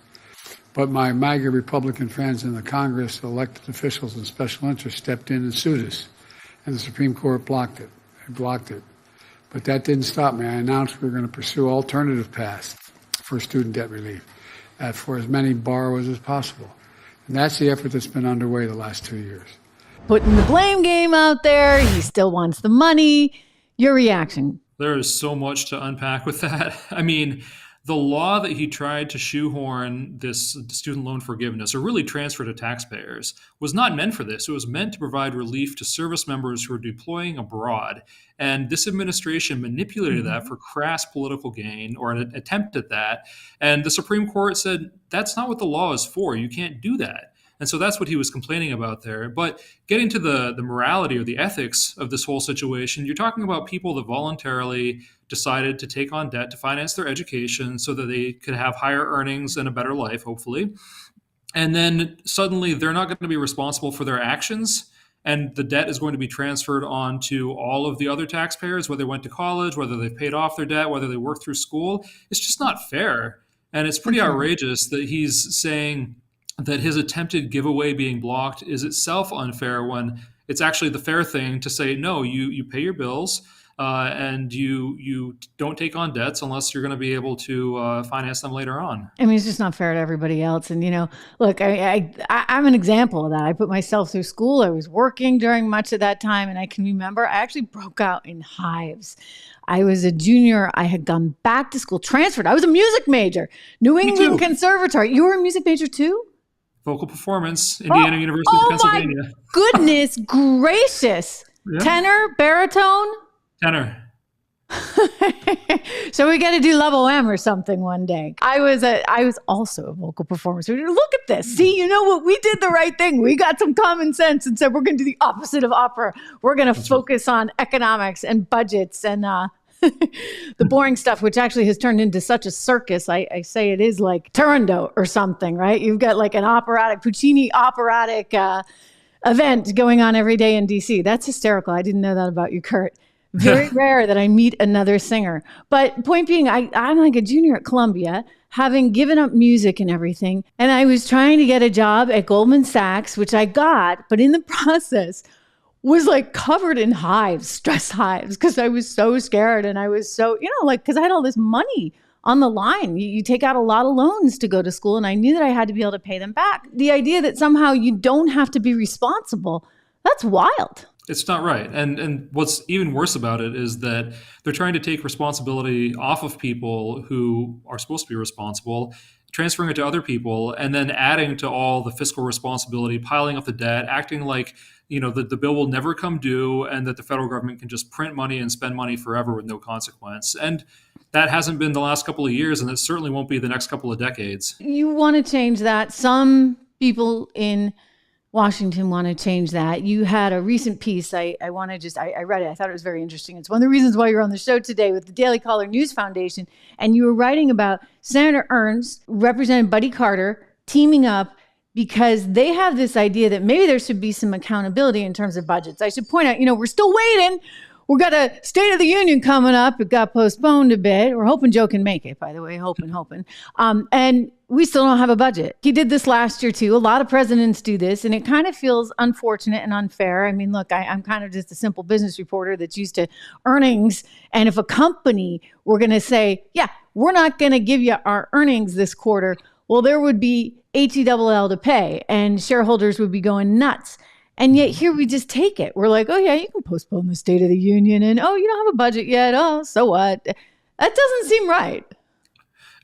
But my MAGA Republican friends in the Congress, elected officials, and special interests stepped in and sued us, and the Supreme Court blocked it. They blocked it. But that didn't stop me. I announced we were going to pursue alternative paths for student debt relief for as many borrowers as possible. And that's the effort that's been underway the last 2 years. Putting the blame game out there. He still wants the money. Your reaction? There is so much to unpack with that. I mean, the law that he tried to shoehorn this student loan forgiveness, or really transfer to taxpayers, was not meant for this. It was meant to provide relief to service members who are deploying abroad. And this administration manipulated that for crass political gain, or an attempt at that. And the Supreme Court said, that's not what the law is for. You can't do that. And so that's what he was complaining about there. But getting to the morality or the ethics of this whole situation, you're talking about people that voluntarily decided to take on debt to finance their education so that they could have higher earnings and a better life, hopefully. And then suddenly they're not going to be responsible for their actions. And the debt is going to be transferred on to all of the other taxpayers, whether they went to college, whether they've paid off their debt, whether they worked through school. It's just not fair. And it's pretty outrageous that he's saying that his attempted giveaway being blocked is itself unfair, when it's actually the fair thing to say, no, you pay your bills and you don't take on debts unless you're going to be able to finance them later on. I mean, it's just not fair to everybody else. And, look, I'm an example of that. I put myself through school. I was working during much of that time. And I can remember I actually broke out in hives. I was a junior. I had gone back to school, transferred. I was a music major, New England Conservatory. You were a music major too? Vocal performance, Indiana University of Pennsylvania. Oh my goodness gracious. Yeah. Tenor, baritone? Tenor. So we got to do level M or something one day. I was also a vocal performer. So look at this. See, you know what? We did the right thing. We got some common sense and said we're going to do the opposite of opera. We're going to focus on economics and budgets and the boring stuff, which actually has turned into such a circus. I say it is like Turandot or something, right? You've got like an Puccini operatic event going on every day in DC. That's hysterical. I didn't know that about you, Kurt. Very rare that I meet another singer. But point being, I'm like a junior at Columbia, having given up music and everything. And I was trying to get a job at Goldman Sachs, which I got, but in the process was like covered in hives, stress hives, because I was so scared. And I was so, because I had all this money on the line. You take out a lot of loans to go to school, and I knew that I had to be able to pay them back. The idea that somehow you don't have to be responsible, that's wild. It's not right. And what's even worse about it is that they're trying to take responsibility off of people who are supposed to be responsible, transferring it to other people, and then adding to all the fiscal responsibility, piling up the debt, acting like the bill will never come due and that the federal government can just print money and spend money forever with no consequence. And that hasn't been the last couple of years, and it certainly won't be the next couple of decades. You want to change that. Some people in Washington want to change that. You had a recent piece. I read it. I thought it was very interesting. It's one of the reasons why you're on the show today with the Daily Caller News Foundation. And you were writing about Senator Ernst, Representative Buddy Carter, teaming up because they have this idea that maybe there should be some accountability in terms of budgets. I should point out, we're still waiting. We've got a State of the Union coming up. It got postponed a bit. We're hoping Joe can make it, by the way, hoping. And we still don't have a budget. He did this last year, too. A lot of presidents do this, and it kind of feels unfortunate and unfair. I mean, look, I'm kind of just a simple business reporter that's used to earnings. And if a company were going to say, yeah, we're not going to give you our earnings this quarter, well, there would be HELL to pay, and shareholders would be going nuts. And yet here we just take it. We're like, oh, yeah, you can postpone the State of the Union. And, oh, you don't have a budget yet. Oh, so what? That doesn't seem right.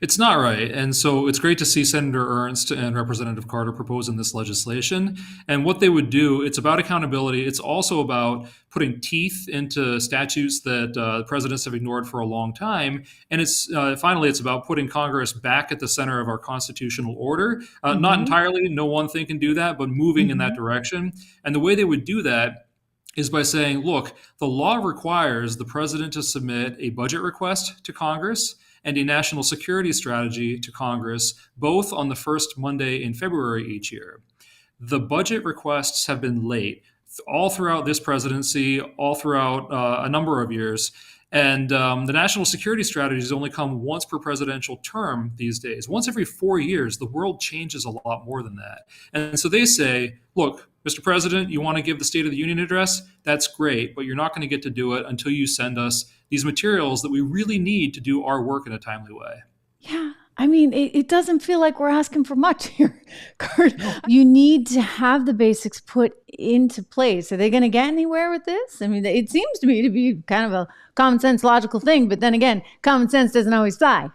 It's not right. And so it's great to see Senator Ernst and Representative Carter proposing this legislation. And what they would do, it's about accountability. It's also about putting teeth into statutes that presidents have ignored for a long time. And it's finally, it's about putting Congress back at the center of our constitutional order. Not entirely, no one thing can do that, but moving in that direction. And the way they would do that is by saying, look, the law requires the president to submit a budget request to Congress and a national security strategy to Congress, both on the first Monday in February each year. The budget requests have been late all throughout this presidency, all throughout a number of years. And the national security strategies only come once per presidential term these days. Once every 4 years, the world changes a lot more than that. And so they say, look, Mr. President, you want to give the State of the Union address? That's great, but you're not going to get to do it until you send us these materials that we really need to do our work in a timely way. Yeah. I mean, it doesn't feel like we're asking for much here, Kurt. You need to have the basics put into place. Are they going to get anywhere with this? I mean, it seems to me to be kind of a common sense, logical thing. But then again, common sense doesn't always fly.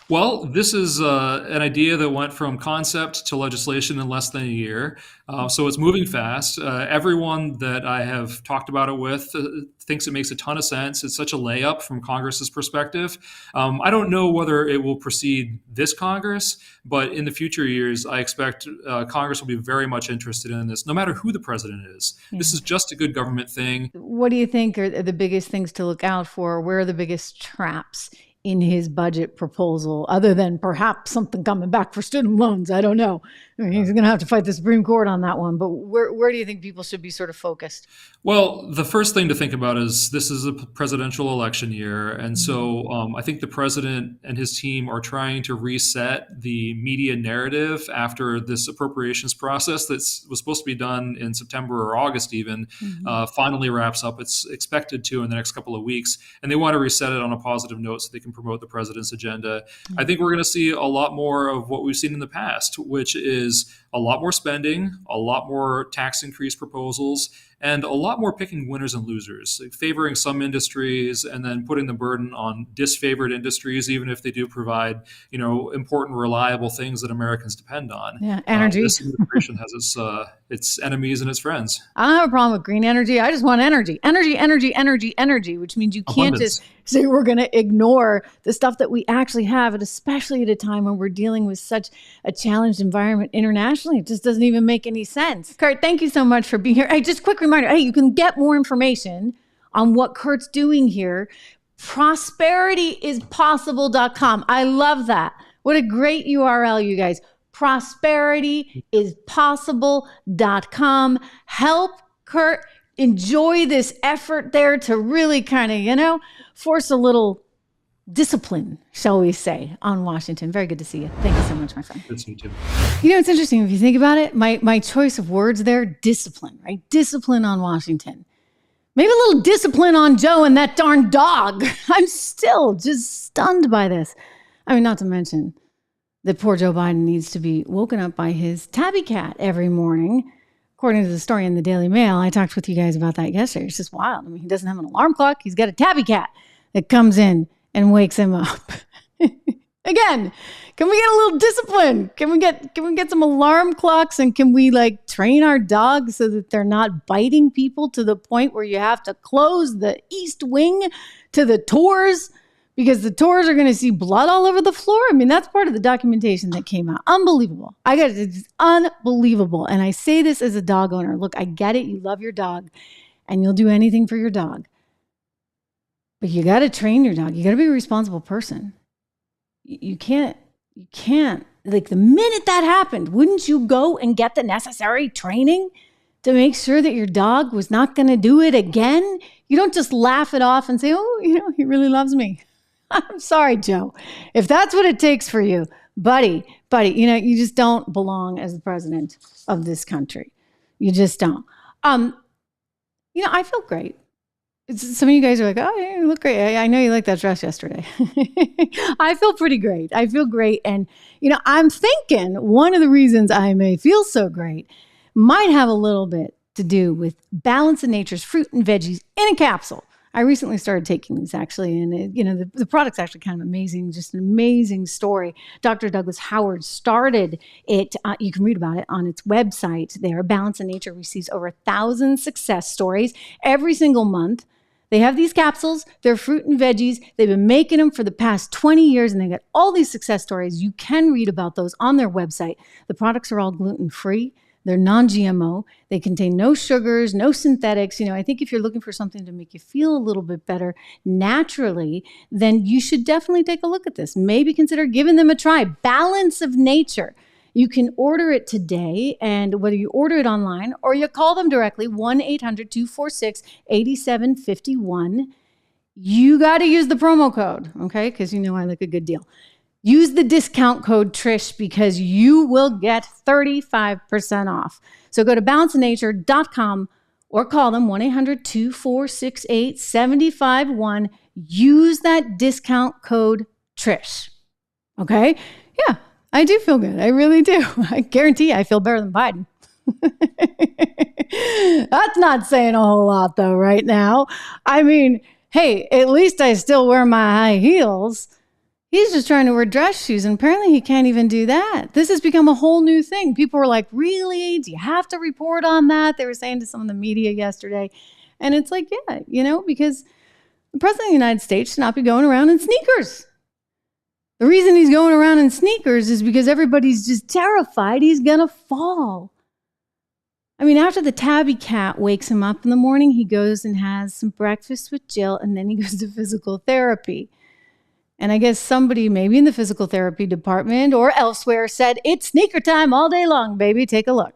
Well, this is an idea that went from concept to legislation in less than a year. So it's moving fast. Everyone that I have talked about it with thinks it makes a ton of sense. It's such a layup from Congress's perspective. I don't know whether it will precede this Congress, but in the future years, I expect Congress will be very much interested in this, no matter who the president is. This is just a good government thing. What do you think are the biggest things to look out for? Where are the biggest traps in his budget proposal, other than perhaps something coming back for student loans? I don't know. I mean, he's going to have to fight the Supreme Court on that one. But where do you think people should be sort of focused? Well, the first thing to think about is this is a presidential election year. And so I think the president and his team are trying to reset the media narrative after this appropriations process that was supposed to be done in September or August even, finally wraps up. It's expected to in the next couple of weeks. And they want to reset it on a positive note so they can promote the president's agenda. I think we're going to see a lot more of what we've seen in the past, which is a lot more spending, a lot more tax increase proposals, and a lot more picking winners and losers, like favoring some industries and then putting the burden on disfavored industries, even if they do provide, important, reliable things that Americans depend on. Yeah, energy. This administration has its enemies and its friends. I don't have a problem with green energy. I just want energy, which means you can't just say we're going to ignore the stuff that we actually have, and especially at a time when we're dealing with such a challenged environment internationally. It just doesn't even make any sense. Kurt, thank you so much for being here. Hey, just quick reminder. Hey, you can get more information on what Kurt's doing here. ProsperityIsPossible.com. I love that. What a great URL, you guys. ProsperityIsPossible.com. Help Kurt enjoy this effort there to really kind of, force a little discipline, shall we say, on Washington. Very good to see you. Thank you so much, my friend. Good to see you too. It's interesting if you think about it. My choice of words there, discipline, right? Discipline on Washington. Maybe a little discipline on Joe and that darn dog. I'm still just stunned by this. I mean, not to mention that poor Joe Biden needs to be woken up by his tabby cat every morning. According to the story in the Daily Mail, I talked with you guys about that yesterday. It's just wild. I mean, he doesn't have an alarm clock. He's got a tabby cat that comes in and wakes him up. Again, can we get a little discipline? Can we get some alarm clocks, and can we train our dogs so that they're not biting people to the point where you have to close the east wing to the tours because the tours are going to see blood all over the floor? I mean, that's part of the documentation that came out. Unbelievable. It's unbelievable. And I say this as a dog owner. Look, I get it. You love your dog and you'll do anything for your dog. But you got to train your dog. You got to be a responsible person. You can't, the minute that happened, wouldn't you go and get the necessary training to make sure that your dog was not going to do it again? You don't just laugh it off and say, oh, he really loves me. I'm sorry, Joe. If that's what it takes for you, buddy, you just don't belong as the president of this country. You just don't. I feel great. Some of you guys are like, oh, you look great. I know you liked that dress yesterday. I feel pretty great. I feel great. And, I'm thinking one of the reasons I may feel so great might have a little bit to do with Balance of Nature's fruit and veggies in a capsule. I recently started taking these actually, and the product's actually kind of amazing, just an amazing story. Dr. Douglas Howard started it. You can read about it on its website there. Balance in Nature receives over 1,000 success stories every single month. They have these capsules. They're fruit and veggies. They've been making them for the past 20 years, and they got all these success stories. You can read about those on their website. The products are all gluten-free. They're non-GMO. They contain no sugars, no synthetics. I think if you're looking for something to make you feel a little bit better naturally, then you should definitely take a look at this. Maybe consider giving them a try. Balance of Nature. You can order it today, and whether you order it online or you call them directly, 1-800-246-8751, you got to use the promo code, okay? Because I like a good deal. Use the discount code Trish because you will get 35% off. So go to balanceinature.com or call them 1-800-246-8751. Use that discount code Trish. Okay? Yeah, I do feel good. I really do. I guarantee I feel better than Biden. That's not saying a whole lot though right now. I mean, hey, at least I still wear my high heels. He's just trying to wear dress shoes, and apparently he can't even do that. This has become a whole new thing. People were like, really? Do you have to report on that? They were saying to some of the media yesterday. And it's like, yeah, because the president of the United States should not be going around in sneakers. The reason he's going around in sneakers is because everybody's just terrified he's going to fall. I mean, after the tabby cat wakes him up in the morning, he goes and has some breakfast with Jill, and then he goes to physical therapy. And I guess somebody maybe in the physical therapy department or elsewhere said, it's sneaker time all day long, baby. Take a look.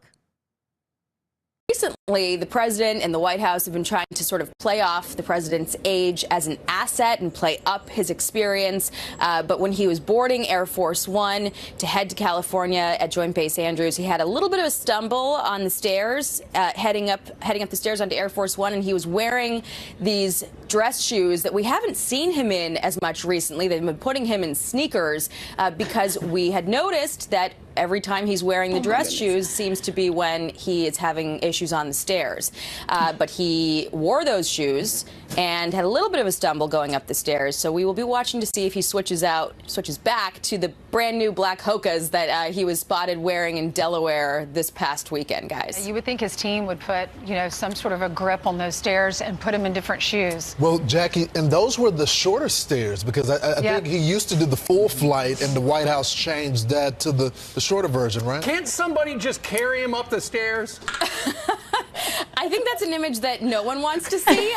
Recently, the president and the White House have been trying to sort of play off the president's age as an asset and play up his experience. But when he was boarding Air Force One to head to California at Joint Base Andrews, he had a little bit of a stumble on the stairs, heading up the stairs onto Air Force One, and he was wearing these dress shoes that we haven't seen him in as much recently. They've been putting him in sneakers because we had noticed that every time he's wearing the dress shoes seems to be when he is having issues on the stairs. But he wore those shoes and had a little bit of a stumble going up the stairs. So we will be watching to see if he switches back to the brand new black Hokas that he was spotted wearing in Delaware this past weekend, guys. You would think his team would put, some sort of a grip on those stairs and put him in different shoes. Well, Jackie, and those were the shorter stairs because I think he used to do the full flight, and the White House changed that to the shorter version, right? Can't somebody just carry him up the stairs? I think that's an image that no one wants to see.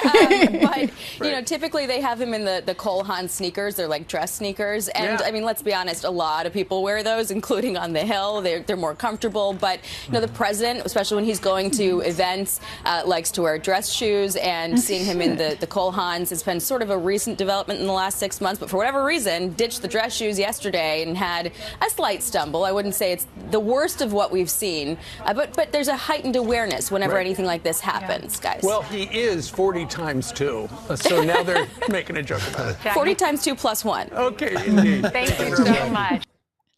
But, typically they have him in the Cole Haan sneakers. They're like dress sneakers. And, I mean, let's be honest, a lot of people wear those, including on the Hill. They're more comfortable. But, the president, especially when he's going to events, likes to wear dress shoes. And seeing him in the Cole Haans has been sort of a recent development in the last 6 months. But for whatever reason, ditched the dress shoes yesterday and had a slight stumble. I wouldn't say it's the worst of what we've seen. But there's a heightened awareness whenever anything like this happens, guys. Well, he is 40 times 2, so now they're making a joke about it. 40 times 2 plus 1. Okay, indeed. Thank you so much.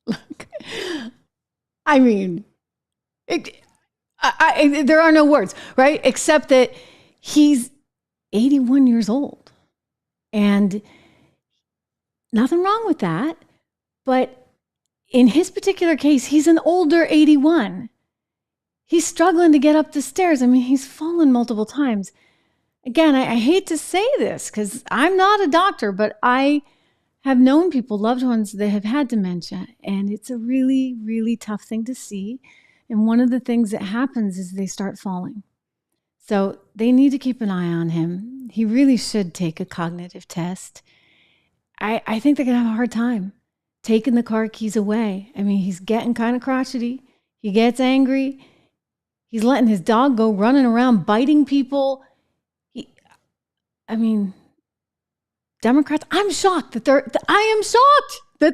Look, I mean, there are no words, right? Except that he's 81 years old. And nothing wrong with that. But in his particular case, he's an older 81. He's struggling to get up the stairs. I mean, he's fallen multiple times. Again, I hate to say this because I'm not a doctor, but I have known people, loved ones that have had dementia, and it's a really, really tough thing to see. And one of the things that happens is they start falling. So they need to keep an eye on him. He really should take a cognitive test. I think they're going to have a hard time taking the car keys away. I mean, he's getting kind of crotchety. He gets angry. He's letting his dog go running around biting people. Democrats, I'm shocked that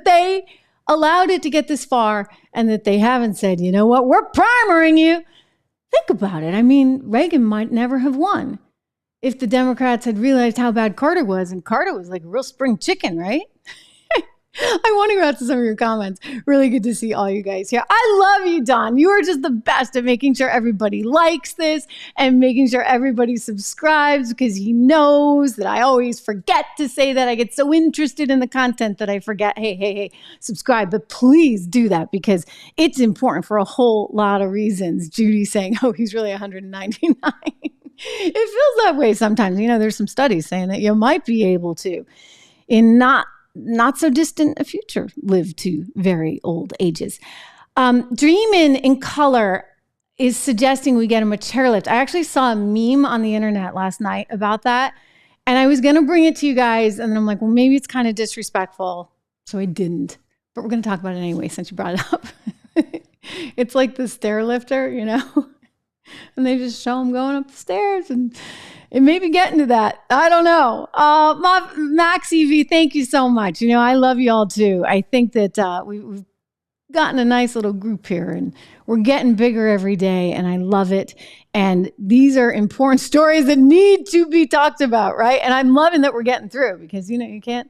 they allowed it to get this far and that they haven't said, you know what, we're primering you. Think about it. I mean, Reagan might never have won if the Democrats had realized how bad Carter was. And Carter was like a real spring chicken, right? I want to go out to some of your comments. Really good to see all you guys here. I love you, Don. You are just the best at making sure everybody likes this and making sure everybody subscribes, because he knows that I always forget to say that. I get so interested in the content that I forget, hey, subscribe. But please do that, because it's important for a whole lot of reasons. Judy saying, oh, he's really 199. It feels that way sometimes. You know, there's some studies saying that you might be able to, in not so distant a future, live to very old ages. Dreamin' in Color is suggesting we get him a chairlift. I actually saw a meme on the internet last night about that, and I was going to bring it to you guys, and then I'm like, well, maybe it's kind of disrespectful, so I didn't. But we're going to talk about it anyway since you brought it up. It's like the stair lifter, you know, and they just show him going up the stairs, and it may be getting to that. I don't know. Max EV, thank you so much. You know, I love you all too. I think that we've gotten a nice little group here, and we're getting bigger every day, and I love it. And these are important stories that need to be talked about, right? And I'm loving that we're getting through, because, you know, you can't,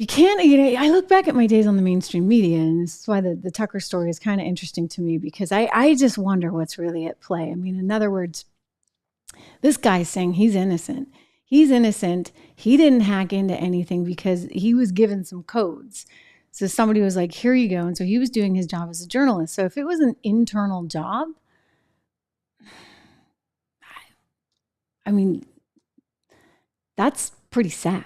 I look back at my days on the mainstream media, and this is why the Tucker story is kind of interesting to me, because I just wonder what's really at play. I mean, in other words, this guy's saying he's innocent. He's innocent. He didn't hack into anything because he was given some codes. So somebody was like, here you go. And so he was doing his job as a journalist. So if it was an internal job, I mean, that's pretty sad,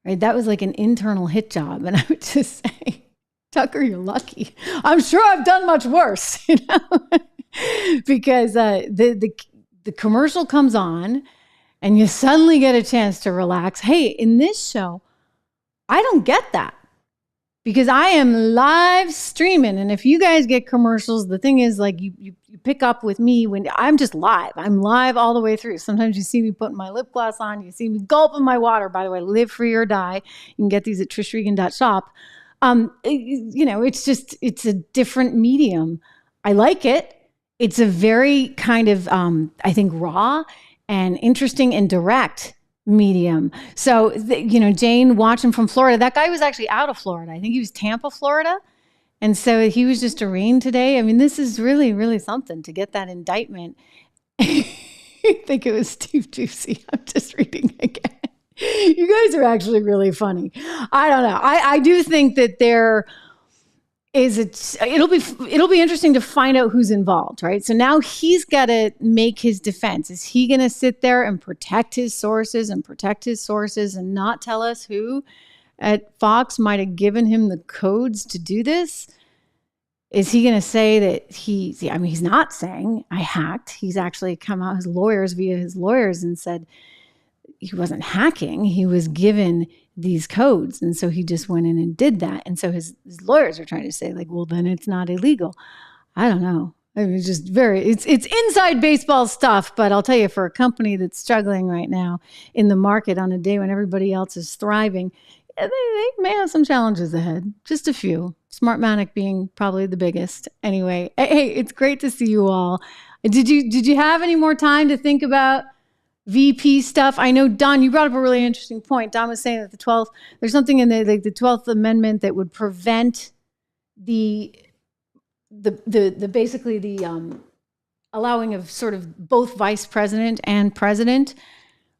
right? That was like an internal hit job. And I would just say, Tucker, you're lucky. I'm sure I've done much worse, you know, because the commercial comes on and you suddenly get a chance to relax. Hey, in this show, I don't get that, because I am live streaming. And if you guys get commercials, the thing is, like, you pick up with me when I'm just live. I'm live all the way through. Sometimes you see me putting my lip gloss on. You see me gulping my water. By the way, Live Free or Die. You can get these at trishregan.shop. You know, it's a different medium. I like it. It's a very kind of, I think, raw and interesting and direct medium. So, you know, Jane watching from Florida, that guy was actually out of Florida. I think he was Tampa, Florida. And so he was just arraigned today. I mean, this is really, really something to get that indictment. I think it was Steve Ducey. I'm just reading again. You guys are actually really funny. I don't know. I do think that it'll be interesting to find out who's involved, right? So now he's got to make his defense. Is he going to sit there and protect his sources and not tell us who at Fox might have given him the codes to do this? Is he going to say that he's not saying I hacked. He's actually come out via his lawyers and said he wasn't hacking. He was given these codes. And so he just went in and did that. And so his lawyers are trying to say, like, well, then it's not illegal. I don't know. I mean, it's just it's inside baseball stuff. But I'll tell you, for a company that's struggling right now in the market on a day when everybody else is thriving, they may have some challenges ahead. Just a few. Smartmatic being probably the biggest. Anyway, hey, it's great to see you all. Did you have any more time to think about VP stuff? I know, Don, you brought up a really interesting point. Don was saying that there's something in the 12th Amendment that would prevent the allowing of sort of both vice president and president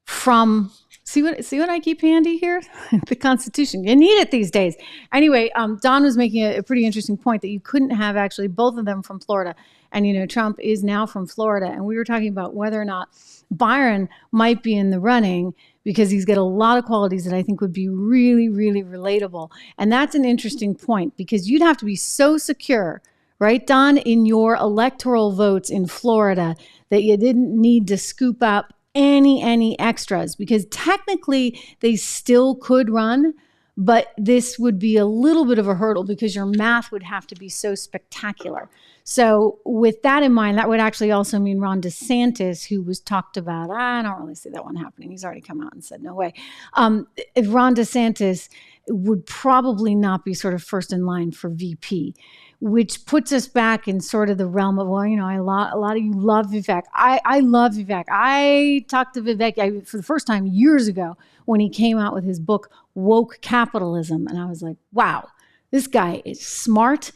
from, see what I keep handy here? The Constitution. You need it these days. Anyway, Don was making a pretty interesting point that you couldn't have actually both of them from Florida. And, you know, Trump is now from Florida. And we were talking about whether or not Byron might be in the running, because he's got a lot of qualities that I think would be really, really relatable. And that's an interesting point, because you'd have to be so secure, right, Don, in your electoral votes in Florida that you didn't need to scoop up any extras, because technically they still could run, but this would be a little bit of a hurdle because your math would have to be so spectacular. So with that in mind, that would actually also mean Ron DeSantis, who was talked about, I don't really see that one happening. He's already come out and said, no way. If Ron DeSantis would probably not be sort of first in line for VP. which puts us back in sort of the realm of, well, a lot of you love Vivek. I love Vivek. I talked to Vivek for the first time years ago when he came out with his book, Woke Capitalism. And I was like, wow, this guy is smart,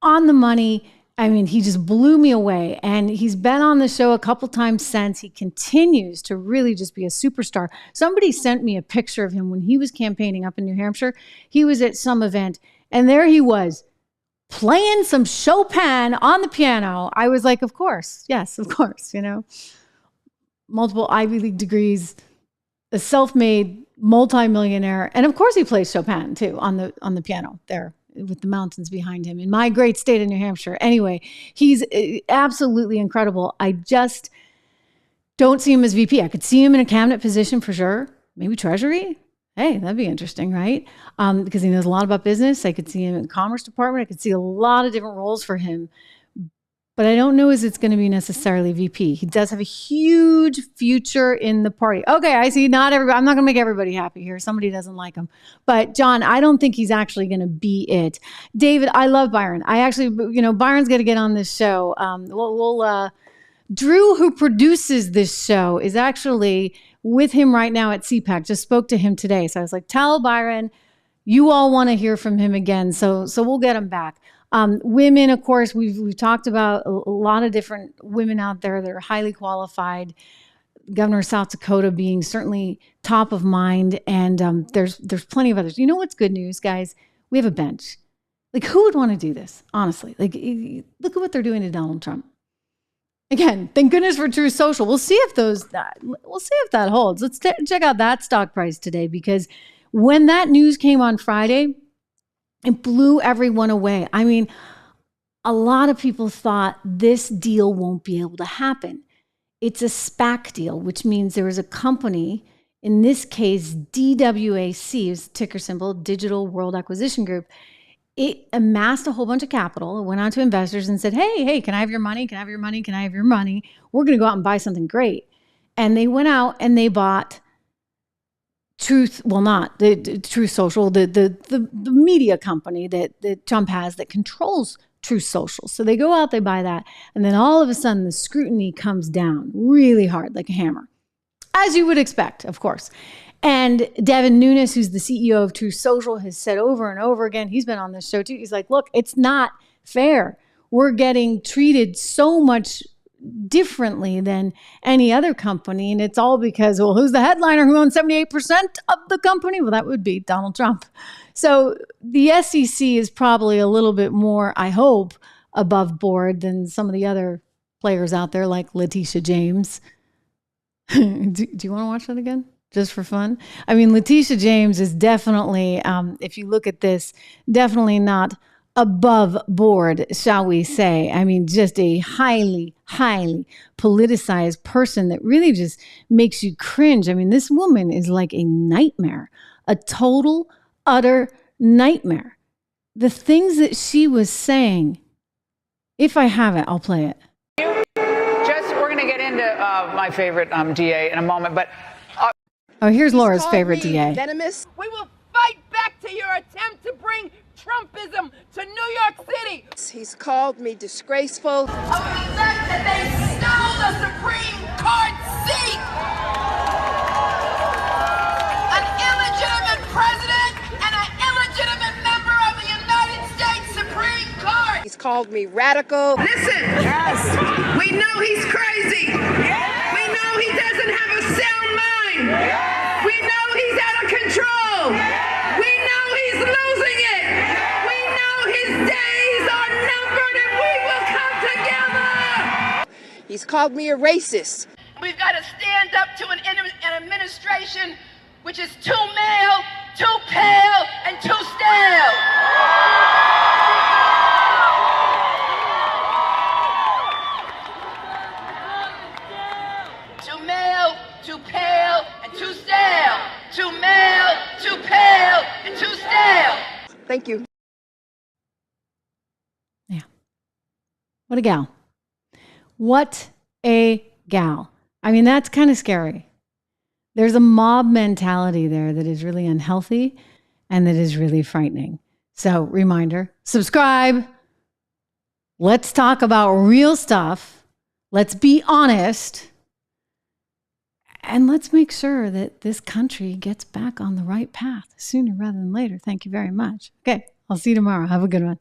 on the money. I mean, he just blew me away. And he's been on the show a couple times since. He continues to really just be a superstar. Somebody sent me a picture of him when he was campaigning up in New Hampshire. He was at some event, and there he was playing some Chopin on the piano. I was like, of course. Yes, of course. Multiple Ivy League degrees, a self-made multimillionaire. And of course he plays Chopin too on the piano there, with the mountains behind him in my great state of New Hampshire. Anyway, he's absolutely incredible. I just don't see him as VP. I could see him in a cabinet position for sure. Maybe Treasury. Hey, that'd be interesting, right? Because he knows a lot about business. I could see him in the Commerce Department. I could see a lot of different roles for him. But I don't know if it's going to be necessarily VP. He does have a huge future in the party. Okay, I see. Not everybody. I'm not going to make everybody happy here. Somebody doesn't like him. But John, I don't think he's actually going to be it. David, I love Byron. I actually, Byron's going to get on this show. Drew, who produces this show, is actually with him right now at CPAC. Just spoke to him today. So I was like, tell Byron, you all want to hear from him again. So we'll get him back. Women, of course, we've talked about a lot of different women out there that are highly qualified. Governor of South Dakota being certainly top of mind, and there's plenty of others. You know what's good news, guys? We have a bench. Like, who would want to do this? Honestly, like, look at what they're doing to Donald Trump. Again, thank goodness for Truth Social. We'll see if that holds. Let's check out that stock price today, because when that news came on Friday, it blew everyone away. I mean, a lot of people thought this deal won't be able to happen. It's a SPAC deal, which means there is a company, in this case, DWAC is the ticker symbol, Digital World Acquisition Group. It amassed a whole bunch of capital. It went out to investors and said, hey, can I have your money? Can I have your money? Can I have your money? We're going to go out and buy something great. And they went out and they bought Truth Social, the media company that Trump has that controls Truth Social. So they go out, they buy that, and then all of a sudden the scrutiny comes down really hard, like a hammer, as you would expect, of course. And Devin Nunes, who's the CEO of Truth Social, has said over and over again, he's been on this show too, he's like, look, it's not fair. We're getting treated so much differently than any other company. And it's all because, well, who's the headliner who owns 78% of the company? Well, that would be Donald Trump. So the SEC is probably a little bit more, I hope, above board than some of the other players out there like Letiticia James. Do you want to watch that again? Just for fun? I mean, Letiticia James is definitely, if you look at this, definitely not above board, shall we say. I mean, just a highly, highly politicized person that really just makes you cringe. I mean, this woman is like a nightmare, a total, utter nightmare. The things that she was saying, if I have it, I'll play it. We're going to get into my favorite DA in a moment, but... here's Laura's favorite DA. Venomous. We will fight back to your attempt to bring Trumpism to New York City. He's called me disgraceful. Of the fact that they stole the Supreme Court seat. An illegitimate president and an illegitimate member of the United States Supreme Court. He's called me radical. Listen, we know he's crazy. We know he doesn't have a sound mind. We know he's out of control. We know he's losing it. We know his days are numbered and we will come together. He's called me a racist. We've got to stand up to an administration which is too male, too pale, and too stale. Too male, too pale, and too stale. Too male, too pale, and too stale. Thank you. Yeah. What a gal. What a gal. I mean, that's kind of scary. There's a mob mentality there that is really unhealthy and that is really frightening. So, reminder, subscribe, Let's talk about real stuff. Let's be honest. And let's make sure that this country gets back on the right path sooner rather than later. Thank you very much. Okay, I'll see you tomorrow. Have a good one.